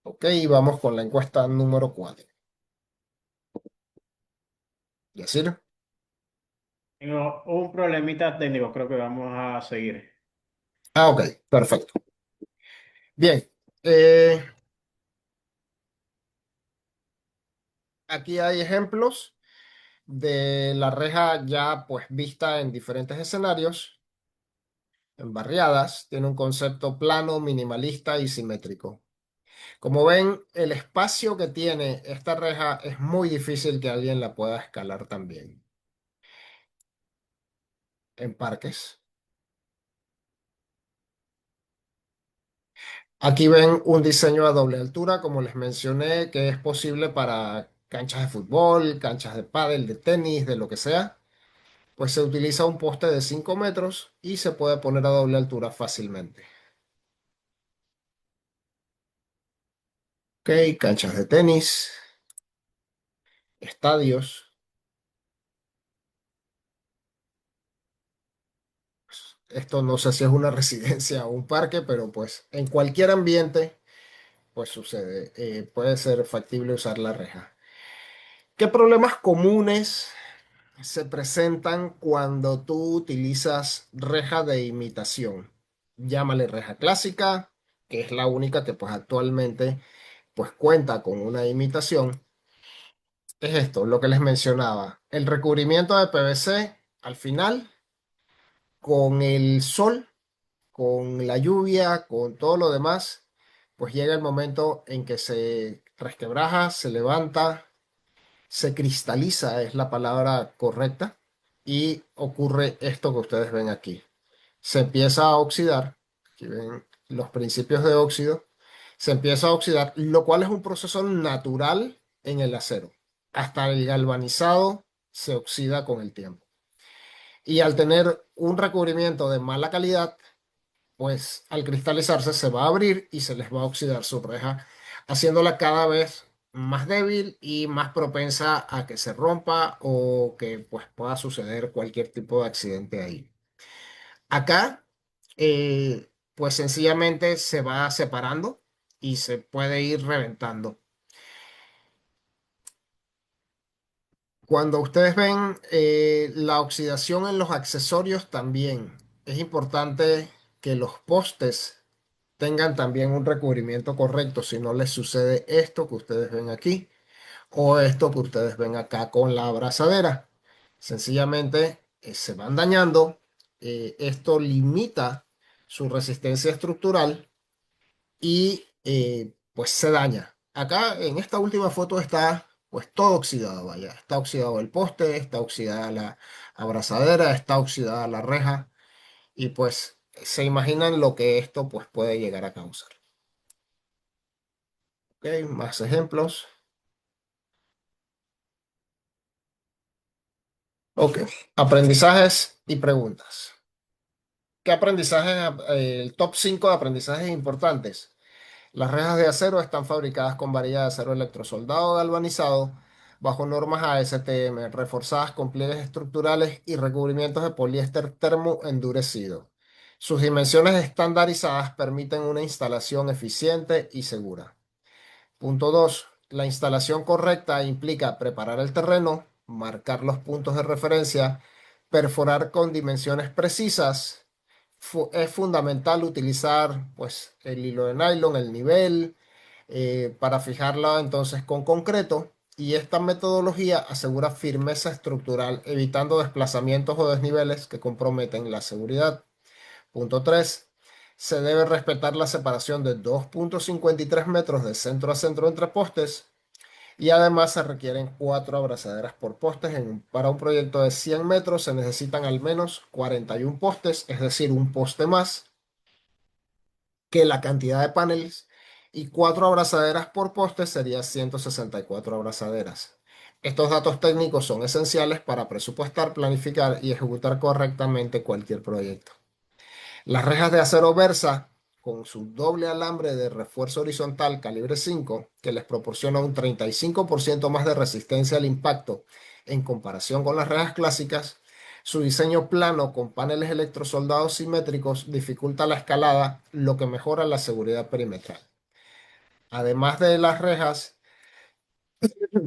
Speaker 2: Ok, vamos con la encuesta número 4. ¿Decir?
Speaker 1: Tengo un problemita técnico, creo que vamos a seguir.
Speaker 2: Ah, ok, perfecto. Bien, eh, aquí hay ejemplos de la reja ya pues vista en diferentes escenarios, en barriadas, tiene un concepto plano, minimalista y simétrico. Como ven, el espacio que tiene esta reja es muy difícil que alguien la pueda escalar también. En parques. Aquí ven un diseño a doble altura, como les mencioné, que es posible para canchas de fútbol, canchas de pádel, de tenis, de lo que sea. Pues se utiliza un poste de 5 metros y se puede poner a doble altura fácilmente. Ok, canchas de tenis, estadios. Esto no sé si es una residencia o un parque, pero pues en cualquier ambiente pues sucede. Puede ser factible usar la reja. ¿Qué problemas comunes se presentan cuando tú utilizas reja de imitación? Llámale reja clásica, que es la única que pues actualmente pues cuenta con una imitación. Es esto, lo que les mencionaba. El recubrimiento de PVC al final, con el sol, con la lluvia, con todo lo demás, pues llega el momento en que se resquebraja, se levanta, se cristaliza, es la palabra correcta, y ocurre esto que ustedes ven aquí. Se empieza a oxidar, aquí ven los principios de óxido, se empieza a oxidar, lo cual es un proceso natural en el acero. Hasta el galvanizado se oxida con el tiempo. Y al tener un recubrimiento de mala calidad, pues al cristalizarse se va a abrir y se les va a oxidar su reja, haciéndola cada vez más débil y más propensa a que se rompa o que pues pueda suceder cualquier tipo de accidente ahí. Acá, pues sencillamente se va separando y se puede ir reventando. Cuando ustedes ven la oxidación en los accesorios también, es importante que los postes tengan también un recubrimiento correcto, si no les sucede esto que ustedes ven aquí o esto que ustedes ven acá con la abrazadera. Sencillamente se van dañando, esto limita su resistencia estructural y pues se daña. Acá en esta última foto está pues todo oxidado, vaya. Está oxidado el poste, está oxidada la abrazadera, está oxidada la reja y pues se imaginan lo que esto pues puede llegar a causar. Ok, más ejemplos. Ok, aprendizajes y preguntas. ¿Qué aprendizajes, el top 5 de aprendizajes importantes? Las rejas de acero están fabricadas con varilla de acero electrosoldado galvanizado bajo normas ASTM, reforzadas con pliegues estructurales y recubrimientos de poliéster termo endurecido. Sus dimensiones estandarizadas permiten una instalación eficiente y segura. Punto 2. La instalación correcta implica preparar el terreno, marcar los puntos de referencia, perforar con dimensiones precisas. Es fundamental utilizar pues, el hilo de nylon, el nivel, para fijarla entonces con concreto y esta metodología asegura firmeza estructural, evitando desplazamientos o desniveles que comprometen la seguridad. Punto 3. Se debe respetar la separación de 2,53 metros de centro a centro entre postes y además se requieren 4 abrazaderas por postes. Para un proyecto de 100 metros se necesitan al menos 41 postes, es decir, un poste más que la cantidad de paneles, y 4 abrazaderas por poste sería 164 abrazaderas. Estos datos técnicos son esenciales para presupuestar, planificar y ejecutar correctamente cualquier proyecto. Las rejas de acero Versa, con su doble alambre de refuerzo horizontal calibre 5, que les proporciona un 35% más de resistencia al impacto en comparación con las rejas clásicas, su diseño plano con paneles electrosoldados simétricos dificulta la escalada, lo que mejora la seguridad perimetral. Además de las rejas,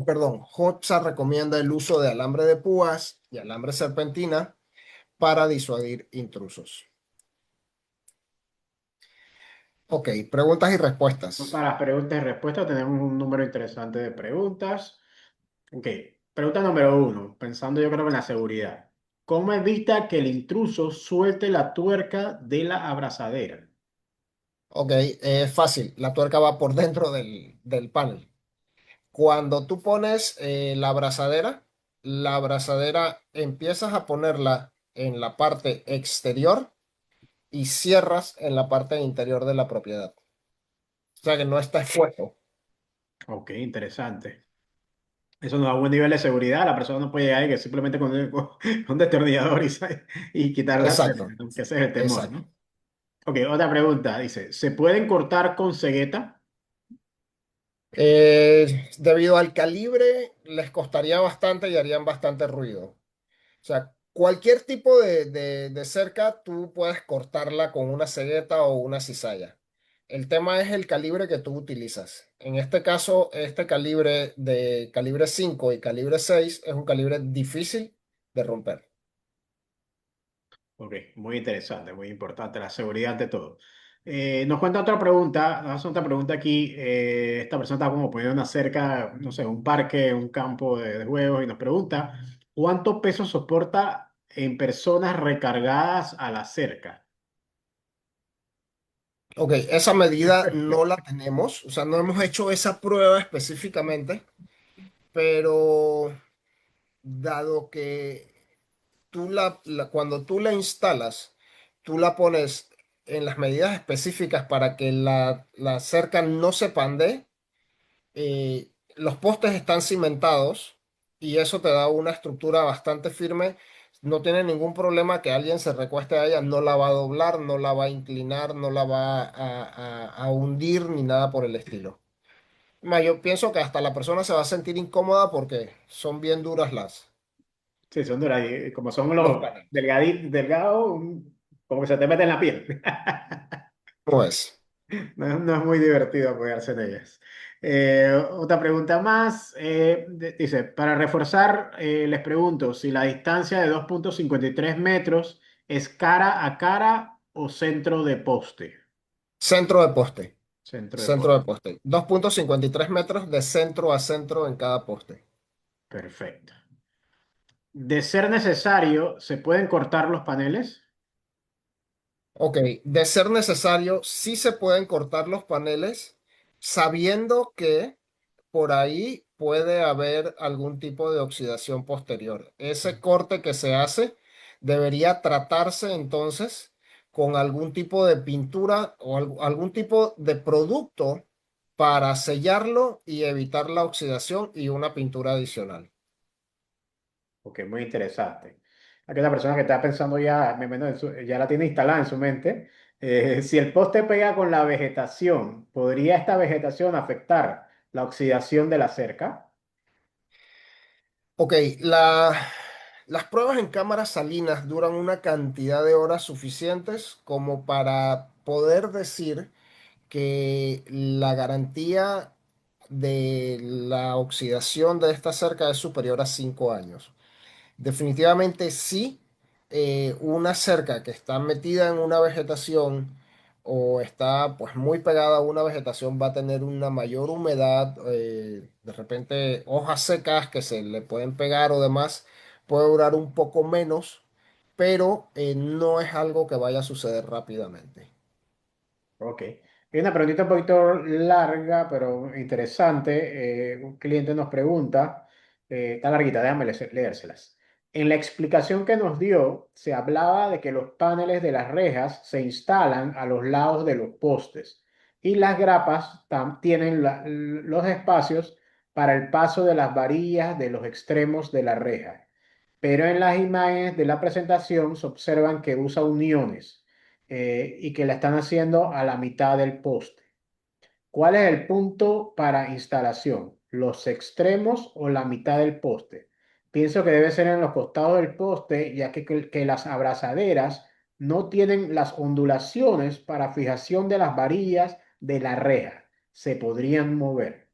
Speaker 2: perdón, HOTSA recomienda el uso de alambre de púas y alambre serpentina para disuadir intrusos. Ok, preguntas y respuestas.
Speaker 1: Para las preguntas y respuestas tenemos un número interesante de preguntas. Ok, pregunta número uno, pensando yo creo que en la seguridad. ¿Cómo evita que el intruso suelte la tuerca de la abrazadera?
Speaker 2: Ok, es fácil. La tuerca va por dentro del panel. Cuando tú pones la abrazadera empiezas a ponerla en la parte exterior y cierras en la parte interior de la propiedad. O sea que no está expuesto.
Speaker 1: Ok, interesante. Eso nos da un buen nivel de seguridad. La persona no puede llegar y que simplemente con un destornillador y quitar la tuerca,
Speaker 2: Exacto,
Speaker 1: ¿no? Que ese es el temor,
Speaker 2: exacto.
Speaker 1: ¿no? Ok, otra pregunta. Dice, ¿se pueden cortar con cegueta?
Speaker 2: Debido al calibre, les costaría bastante y harían bastante ruido. O sea, cualquier tipo de cerca, tú puedes cortarla con una cegueta o una cizalla. El tema es el calibre que tú utilizas. En este caso, este calibre de calibre 5 y calibre 6 es un calibre difícil de romper.
Speaker 1: Ok, muy interesante, muy importante, la seguridad ante todo. Nos cuenta otra pregunta, nos hace otra pregunta aquí. Esta persona está como poniendo una cerca, no sé, un parque, un campo de juegos y nos pregunta, ¿cuánto peso soporta en personas recargadas a la cerca?
Speaker 2: Ok, esa medida no la tenemos, o sea, no hemos hecho esa prueba específicamente, pero dado que cuando tú la instalas, tú la pones en las medidas específicas para que la cerca no se pandee. Los postes están cimentados y eso te da una estructura bastante firme. No tiene ningún problema que alguien se recueste a ella, no la va a doblar, no la va a inclinar, no la va a hundir ni nada por el estilo. Yo pienso que hasta la persona se va a sentir incómoda porque son bien duras
Speaker 1: Sí, son duras, y como son
Speaker 2: los
Speaker 1: los
Speaker 2: paneles.
Speaker 1: delgados, como que se te mete en la piel.
Speaker 2: Pues.
Speaker 1: No es muy divertido apoyarse en ellas. Otra pregunta más. Dice, para reforzar, les pregunto si la distancia de 2,53 metros es cara a cara o centro de poste.
Speaker 2: Centro de poste.
Speaker 1: Centro de
Speaker 2: Centro
Speaker 1: poste.
Speaker 2: de poste. 2,53 metros de centro a centro en cada poste.
Speaker 1: Perfecto. De ser necesario, ¿se pueden cortar los paneles?
Speaker 2: Ok, de ser necesario, sí se pueden cortar los paneles sabiendo que por ahí puede haber algún tipo de oxidación posterior. Ese corte que se hace debería tratarse entonces con algún tipo de pintura o algún tipo de producto para sellarlo y evitar la oxidación y una pintura adicional.
Speaker 1: Ok, muy interesante. Aquí una persona que está pensando ya, ya la tiene instalada en su mente. Si el poste pega con la vegetación, ¿podría esta vegetación afectar la oxidación de la cerca?
Speaker 2: Ok, las pruebas en cámaras salinas duran una cantidad de horas suficientes como para poder decir que la garantía de la oxidación de esta cerca es superior a 5 años. Definitivamente sí, una cerca que está metida en una vegetación o está pues muy pegada a una vegetación, va a tener una mayor humedad, de repente hojas secas que se le pueden pegar o demás, puede durar un poco menos, pero no es algo que vaya a suceder rápidamente.
Speaker 1: Ok. Y una preguntita un poquito larga, pero interesante. Un cliente nos pregunta, está larguita, déjame leérselas. En la explicación que nos dio, se hablaba de que los paneles de las rejas se instalan a los lados de los postes y las grapas tienen los espacios para el paso de las varillas de los extremos de la reja. Pero en las imágenes de la presentación se observan que usa uniones y que la están haciendo a la mitad del poste. ¿Cuál es el punto para instalación? ¿Los extremos o la mitad del poste? Pienso que debe ser en los costados del poste, ya que las abrazaderas no tienen las ondulaciones para fijación de las varillas de la reja. Se podrían mover.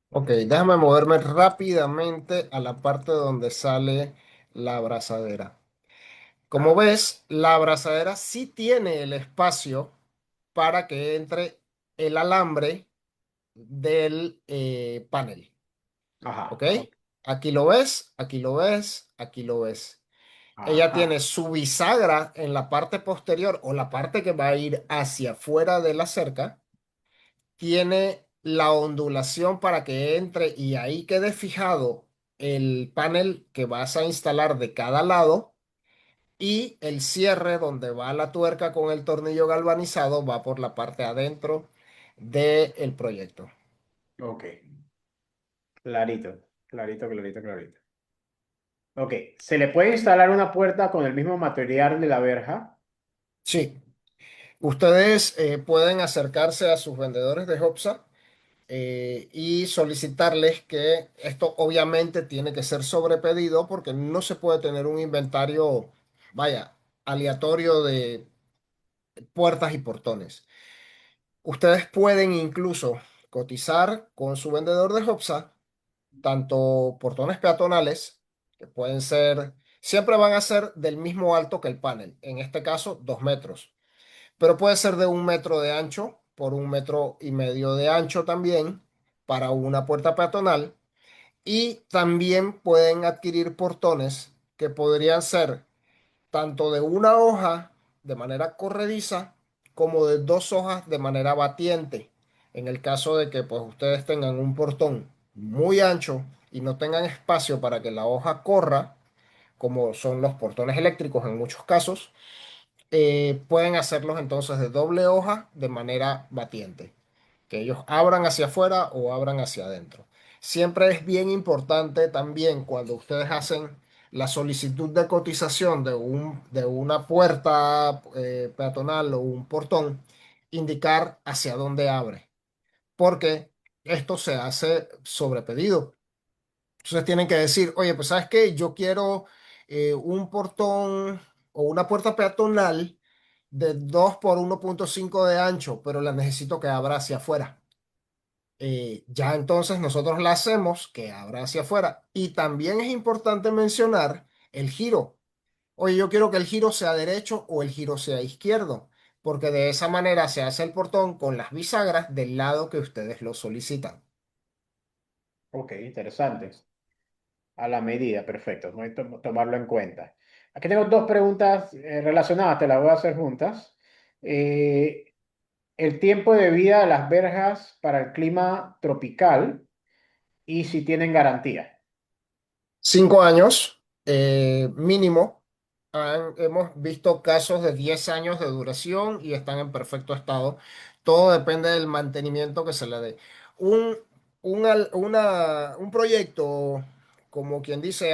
Speaker 2: Ok, déjame moverme rápidamente a la parte donde sale la abrazadera. Como
Speaker 1: Ah,
Speaker 2: ves, la abrazadera sí tiene el espacio para que entre el alambre del panel. ¿Ok?
Speaker 1: ajá, ok,
Speaker 2: Aquí lo ves, aquí lo ves, aquí lo ves. Ella tiene
Speaker 1: ajá,
Speaker 2: su bisagra en la parte posterior o la parte que va a ir hacia afuera de la cerca. Tiene la ondulación para que entre y ahí quede fijado el panel que vas a instalar de cada lado. Y el cierre donde va la tuerca con el tornillo galvanizado va por la parte adentro del proyecto.
Speaker 1: ok. Clarito, clarito, clarito, clarito. Ok, ¿se le puede instalar una puerta con el mismo material de la verja?
Speaker 2: Sí, ustedes pueden acercarse a sus vendedores de Hopsa y solicitarles que esto obviamente tiene que ser sobrepedido porque no se puede tener un inventario, vaya, aleatorio de puertas y portones. Ustedes pueden incluso cotizar con su vendedor de Hopsa tanto portones peatonales, que pueden ser, siempre van a ser del mismo alto que el panel, en este caso 2 metros, pero puede ser de 1 metro de ancho por 1,5 metros de ancho también para una puerta peatonal. Y también pueden adquirir portones que podrían ser tanto de una hoja de manera corrediza como de 2 hojas de manera batiente. En el caso de que pues, ustedes tengan un portón muy ancho y no tengan espacio para que la hoja corra, como son los portones eléctricos en muchos casos, pueden hacerlos entonces de doble hoja de manera batiente, que ellos abran hacia afuera o abran hacia adentro. Siempre es bien importante también cuando ustedes hacen la solicitud de cotización de una puerta peatonal o un portón, indicar hacia dónde abre, porque esto se hace sobre pedido. Entonces tienen que decir, oye, pues ¿sabes qué? Yo quiero un portón o una puerta peatonal de 2 por 1,5 de ancho, pero la necesito que abra hacia afuera. Ya entonces nosotros la hacemos que abra hacia afuera. Y también es importante mencionar el giro. Oye, yo quiero que el giro sea derecho o el giro sea izquierdo, porque de esa manera se hace el portón con las bisagras del lado que ustedes lo solicitan.
Speaker 1: Ok, interesante. A la medida, perfecto. Voy a tomarlo en cuenta. Aquí tengo dos preguntas relacionadas, te las voy a hacer juntas. Eh, el tiempo de vida de las verjas para el clima tropical y si tienen garantía.
Speaker 2: 5 años mínimo. Hemos visto casos de 10 años de duración y están en perfecto estado. Todo depende del mantenimiento que se le dé. Un, un proyecto, como quien dice,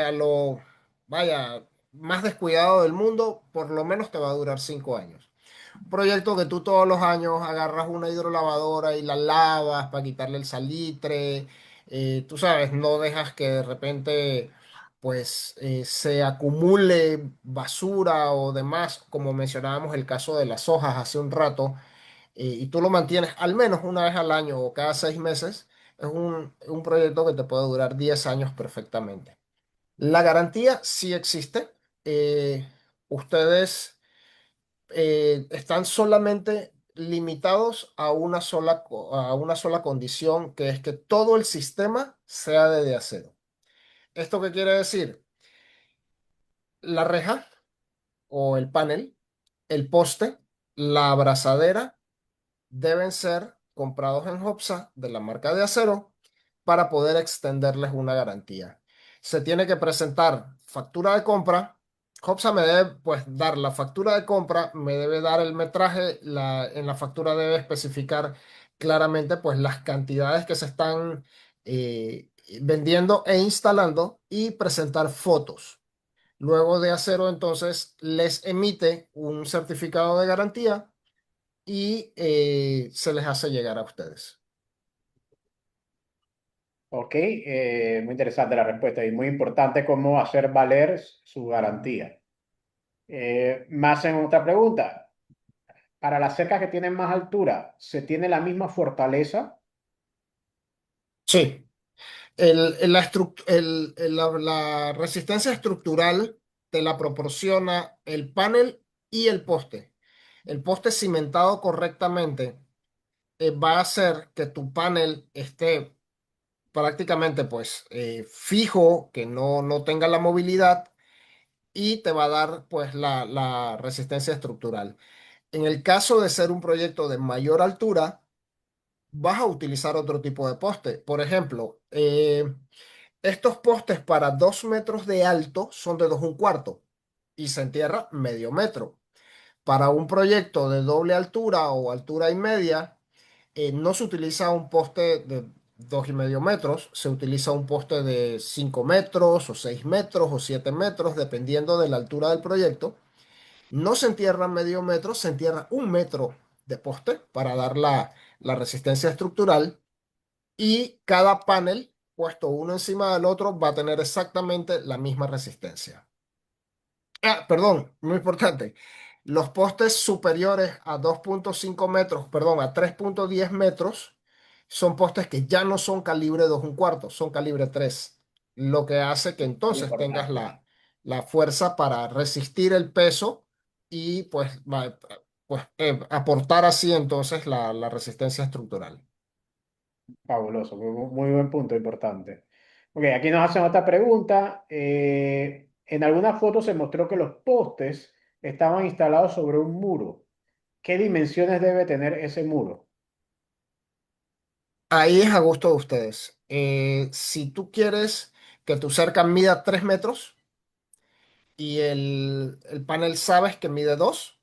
Speaker 2: vaya, más descuidado del mundo, por lo menos te va a durar 5 años. Un proyecto que tú todos los años agarras una hidrolavadora y la lavas para quitarle el salitre. Tú sabes, no dejas que de repente pues se acumule basura o demás, como mencionábamos el caso de las hojas hace un rato, y tú lo mantienes al menos una vez al año o cada 6 meses. Es un proyecto que te puede durar 10 años perfectamente. La garantía sí existe. Ustedes están solamente limitados a una sola condición, que es que todo el sistema sea de acero. ¿Esto qué quiere decir? La reja o el panel, el poste, la abrazadera deben ser comprados en Hopsa de la marca de acero para poder extenderles una garantía. Se tiene que presentar factura de compra. Hopsa me debe pues dar la factura de compra, me debe dar el metraje, en la factura debe especificar claramente pues las cantidades que se están vendiendo e instalando y presentar fotos. Luego de acero, entonces les emite un certificado de garantía y se les hace llegar a ustedes.
Speaker 1: Ok, muy interesante la respuesta y muy importante cómo hacer valer su garantía. Más en otra pregunta. Para las cercas que tienen más altura, ¿se tiene la misma fortaleza?
Speaker 2: Sí, la resistencia estructural te la proporciona el panel y el poste. El poste cimentado correctamente va a hacer que tu panel esté prácticamente pues fijo, que no tenga la movilidad y te va a dar pues la resistencia estructural. En el caso de ser un proyecto de mayor altura, vas a utilizar otro tipo de poste. Por ejemplo, estos postes para 2 metros de alto son de 2,1 y se entierra medio metro. Para un proyecto de doble altura o altura y media, no se utiliza un poste de 2,5 metros, se utiliza un poste de 5 metros o 6 metros o 7 metros, dependiendo de la altura del proyecto. No se entierra medio metro, se entierra 1 metro de poste para dar la resistencia estructural y cada panel puesto uno encima del otro va a tener exactamente la misma resistencia. Ah, perdón, muy importante. Los postes superiores a 2,5 metros, perdón, a 3,10 metros, son postes que ya no son calibre 2,1, son calibre 3, lo que hace que
Speaker 1: Muy
Speaker 2: entonces tengas
Speaker 1: importante.
Speaker 2: la fuerza para resistir el peso y pues, aportar así entonces la resistencia estructural.
Speaker 1: Fabuloso, muy buen punto, importante. Ok, aquí nos hacen otra pregunta. En alguna foto se mostró que los postes estaban instalados sobre un muro. ¿Qué dimensiones debe tener ese muro?
Speaker 2: Ahí es a gusto de ustedes. Si tú quieres que tu cerca mida 3 metros y el panel sabes que mide 2,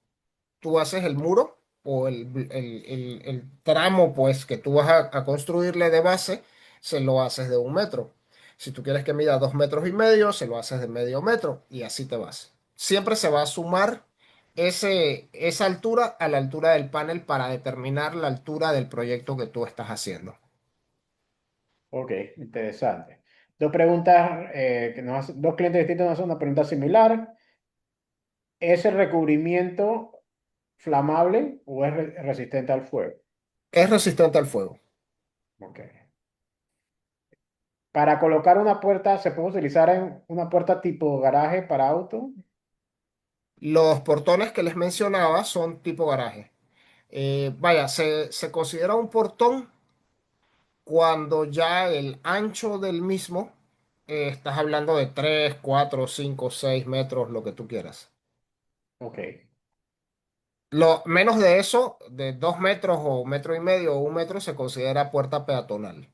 Speaker 2: tú haces el muro o el tramo pues que tú vas a construirle de base, se lo haces de 1 metro. Si tú quieres que mida 2,5 metros, se lo haces de medio metro y así te vas. Siempre se va a sumar esa altura a la altura del panel para determinar la altura del proyecto que tú estás haciendo.
Speaker 1: Ok, interesante. Dos preguntas, dos clientes distintos nos hacen una pregunta similar. ¿Es el recubrimiento flamable o es resistente al fuego?
Speaker 2: Es resistente al fuego.
Speaker 1: Ok. Para colocar una puerta, ¿se puede utilizar en una puerta tipo garaje para auto?
Speaker 2: Los portones que les mencionaba son tipo garaje. Vaya, se considera un portón cuando ya el ancho del mismo, estás hablando de 3, 4, 5, 6 metros, lo que tú quieras.
Speaker 1: Ok,
Speaker 2: Menos de eso, de 2 metros o 1,5 metros o 1 metro, se considera puerta peatonal.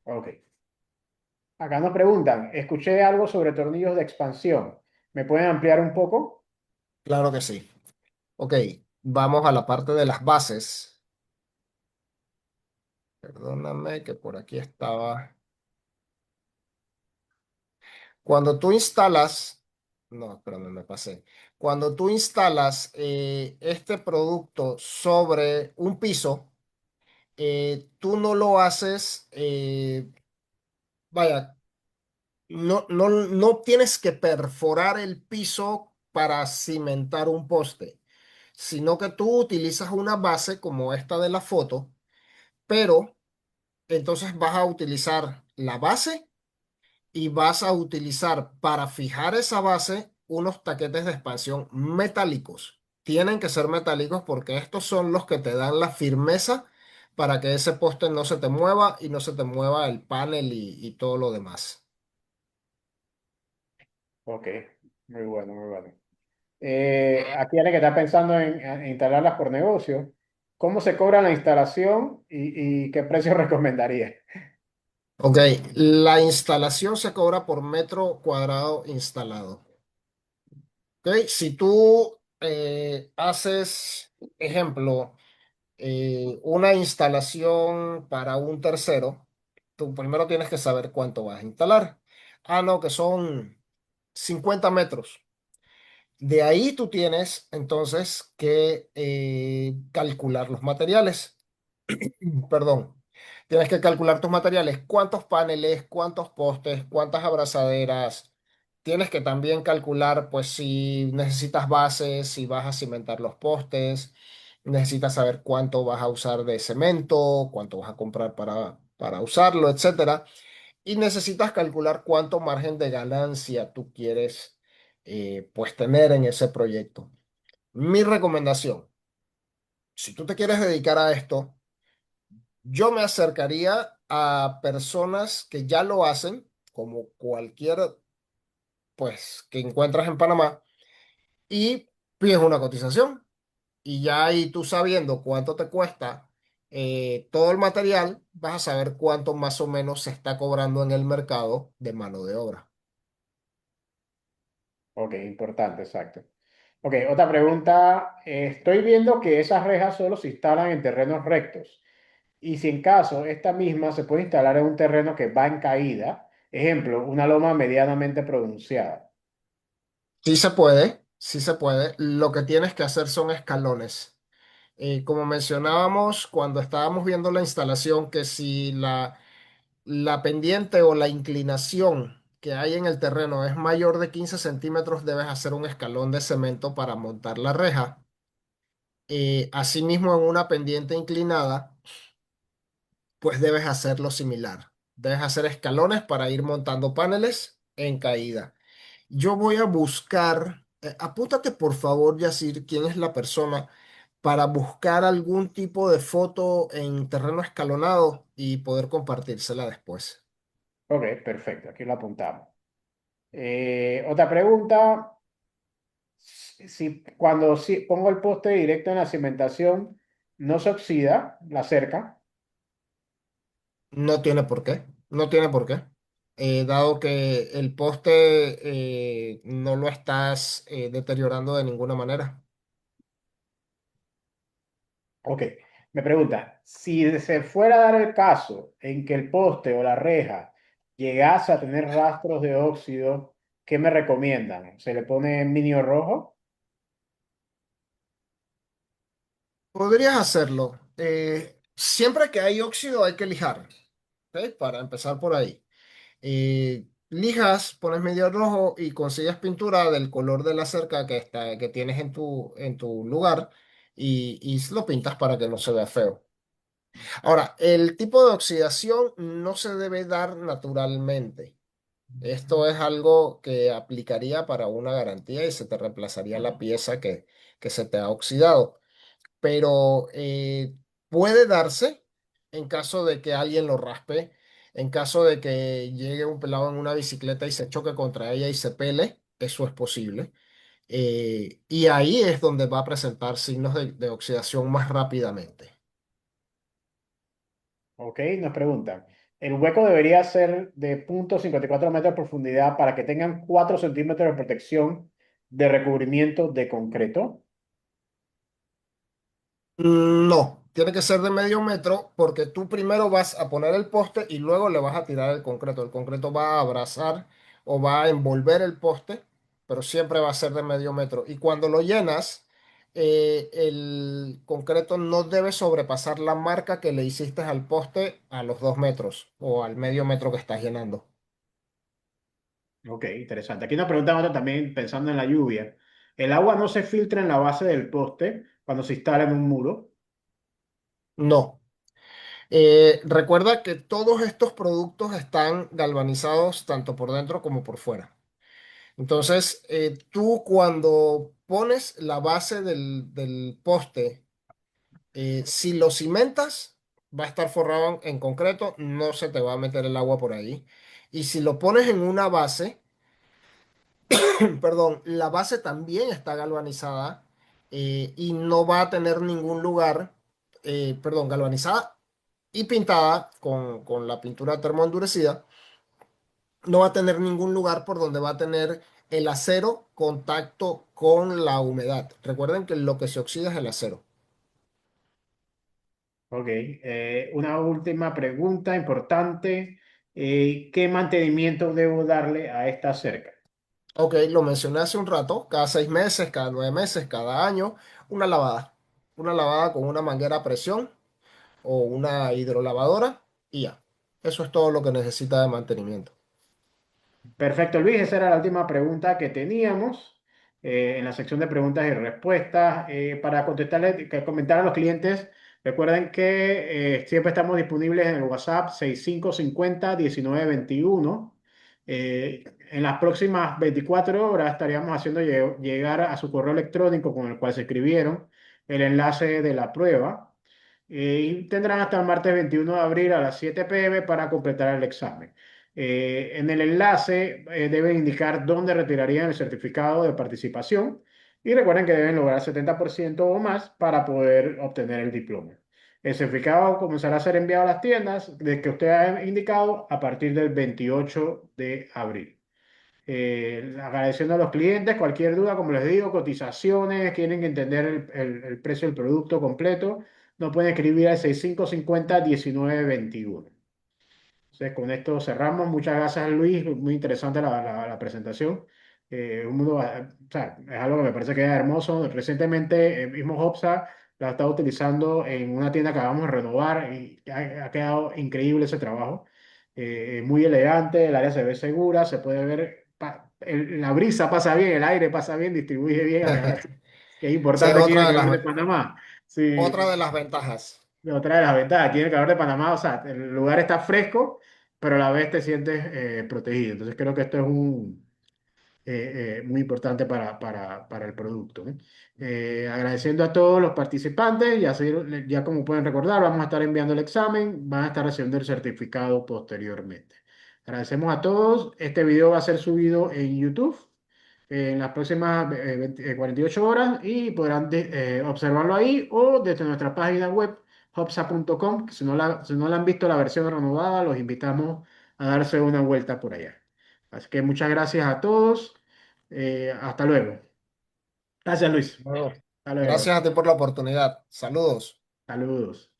Speaker 1: ok. Acá nos preguntan, escuché algo sobre tornillos de expansión. ¿Me pueden ampliar un poco?
Speaker 2: Claro que sí. Ok, vamos a la parte de las bases. Perdóname que por aquí estaba. Cuando tú instalas, no, espérame, me pasé. Cuando tú instalas este producto sobre un piso, tú no lo haces, vaya, no tienes que perforar el piso para cimentar un poste, sino que tú utilizas una base como esta de la foto, pero entonces vas a utilizar la base y vas a utilizar para fijar esa base unos taquetes de expansión metálicos. tienen que ser metálicos porque estos son los que te dan la firmeza para que ese poste no se te mueva y no se te mueva el panel y todo lo demás.
Speaker 1: Ok, muy bueno, muy bueno. Aquí alguien que está pensando en instalarlas por negocio. ¿Cómo se cobra la instalación y qué precio recomendaría?
Speaker 2: Ok, la instalación se cobra por metro cuadrado instalado. Ok, si tú haces, ejemplo, una instalación para un tercero, tú primero tienes que saber cuánto vas a instalar. Ah, no, que son 50 metros. De ahí tú tienes entonces que calcular los materiales. Perdón. Tienes que calcular tus materiales, cuántos paneles, cuántos postes, cuántas abrazaderas. Tienes que también calcular, pues, si necesitas bases, si vas a cimentar los postes. Necesitas saber cuánto vas a usar de cemento, cuánto vas a comprar para usarlo, etcétera. Y necesitas calcular cuánto margen de ganancia tú quieres, pues, tener en ese proyecto. Mi recomendación, si tú te quieres dedicar a esto, yo me acercaría a personas que ya lo hacen, como cualquier, pues, que encuentras en Panamá, y pides una cotización. Y ya ahí tú sabiendo cuánto te cuesta todo el material, vas a saber cuánto más o menos se está cobrando en el mercado de mano de obra.
Speaker 1: Ok, importante, exacto. Ok, otra pregunta. Estoy viendo que esas rejas solo se instalan en terrenos rectos. Y si en caso esta misma se puede instalar en un terreno que va en caída, ejemplo, una loma medianamente pronunciada.
Speaker 2: Sí se puede, sí se puede. Lo que tienes que hacer son escalones. Como mencionábamos cuando estábamos viendo la instalación, que si la pendiente o la inclinación que hay en el terreno es mayor de 15 centímetros, debes hacer un escalón de cemento para montar la reja. Asimismo, en una pendiente inclinada, pues debes hacerlo similar. Debes hacer escalones para ir montando paneles en caída. Yo voy a buscar, apúntate por favor, Yacir, quién es la persona para buscar algún tipo de foto en terreno escalonado y poder compartírsela después.
Speaker 1: Ok, perfecto, aquí lo apuntamos. Otra pregunta. Si cuando pongo el poste directo en la cimentación, no se oxida la cerca.
Speaker 2: No tiene por qué, no tiene por qué. Dado que el poste no lo estás deteriorando de ninguna manera.
Speaker 1: Ok, me pregunta, si se fuera a dar el caso en que el poste o la reja llegase a tener rastros de óxido, ¿qué me recomiendan? ¿Se le pone minio rojo?
Speaker 2: Podrías hacerlo. Siempre que hay óxido hay que lijar, ¿ok? Para empezar por ahí. Lijas, pones medio rojo y consigues pintura del color de la cerca que tienes en tu lugar y lo pintas para que no se vea feo. Ahora, el tipo de oxidación no se debe dar naturalmente. Esto es algo que aplicaría para una garantía y se te reemplazaría la pieza que se te ha oxidado. Pero puede darse en caso de que alguien lo raspe, en caso de que llegue un pelado en una bicicleta y se choque contra ella y se pele, eso es posible. Y ahí es donde va a presentar signos de oxidación más rápidamente.
Speaker 1: Ok, nos preguntan, ¿el hueco debería ser de 0,54 metros de profundidad para que tengan 4 centímetros de protección de recubrimiento de concreto?
Speaker 2: No, tiene que ser de medio metro porque tú primero vas a poner el poste y luego le vas a tirar el concreto. El concreto va a abrazar o va a envolver el poste, pero siempre va a ser de medio metro. Y cuando lo llenas, el concreto no debe sobrepasar la marca que le hiciste al poste a los 2 metros o al medio metro que estás llenando.
Speaker 1: Ok, interesante. Aquí nos preguntan otra también pensando en la lluvia. ¿El agua no se filtra en la base del poste cuando se instala en un muro?
Speaker 2: No. Recuerda que todos estos productos están galvanizados tanto por dentro como por fuera. Entonces, tú cuando pones la base del poste, si lo cimentas, va a estar forrado en concreto, no se te va a meter el agua por ahí. Y si lo pones en una base, perdón, la base también está galvanizada y no va a tener ningún lugar, perdón, galvanizada y pintada con la pintura termoendurecida, no va a tener ningún lugar por donde va a tener el acero contacto con la humedad. Recuerden que lo que se oxida es el acero.
Speaker 1: Ok, una última pregunta importante. ¿Qué mantenimiento debo darle a esta cerca?
Speaker 2: Ok, lo mencioné hace un rato, cada 6 meses, cada 9 meses, cada año, una lavada. Una lavada con una manguera a presión o una hidrolavadora y ya. Eso es todo lo que necesita de mantenimiento.
Speaker 1: Perfecto, Luis, esa era la última pregunta que teníamos en la sección de preguntas y respuestas. Para contestarle, que comentar a los clientes, recuerden que siempre estamos disponibles en el WhatsApp 6550-1921. En las próximas 24 horas estaríamos haciendo llegar a su correo electrónico con el cual se escribieron el enlace de la prueba. Y tendrán hasta el martes 21 de abril a las 7 p.m. para completar el examen. En el enlace deben indicar dónde retirarían el certificado de participación y recuerden que deben lograr 70% o más para poder obtener el diploma. El certificado comenzará a ser enviado a las tiendas de que usted ha indicado a partir del 28 de abril. Agradeciendo a los clientes, cualquier duda, como les digo, cotizaciones, quieren entender el precio del producto completo, nos pueden escribir al 6550-1921. Entonces, con esto cerramos. Muchas gracias, Luis. Muy interesante la presentación. O sea, es algo que me parece que es hermoso. Recientemente, el mismo Hopsa la ha estado utilizando en una tienda que acabamos de renovar y ha quedado increíble ese trabajo. Muy elegante, el área se ve segura, se puede ver, la brisa pasa bien, el aire pasa bien, distribuye bien, que es
Speaker 2: Sí, es
Speaker 1: importante aquí en el calor de Panamá.
Speaker 2: otra de
Speaker 1: Sí,
Speaker 2: las ventajas.
Speaker 1: otra de las ventajas, aquí en el calor de Panamá, o sea, el lugar está fresco, pero a la vez te sientes protegido. Entonces creo que esto es muy importante para el producto, ¿no? Agradeciendo a todos los participantes, ya como pueden recordar, vamos a estar enviando el examen, van a estar recibiendo el certificado posteriormente. Agradecemos a todos. Este video va a ser subido en YouTube en las próximas 48 horas y podrán observarlo ahí o desde nuestra página web hopsa.com, que si no la han visto la versión renovada, los invitamos a darse una vuelta por allá. Así que muchas gracias a todos. Hasta luego. Gracias, Luis.
Speaker 2: Bueno,
Speaker 1: Hasta luego.
Speaker 2: gracias a ti por la oportunidad. Saludos.
Speaker 1: Saludos.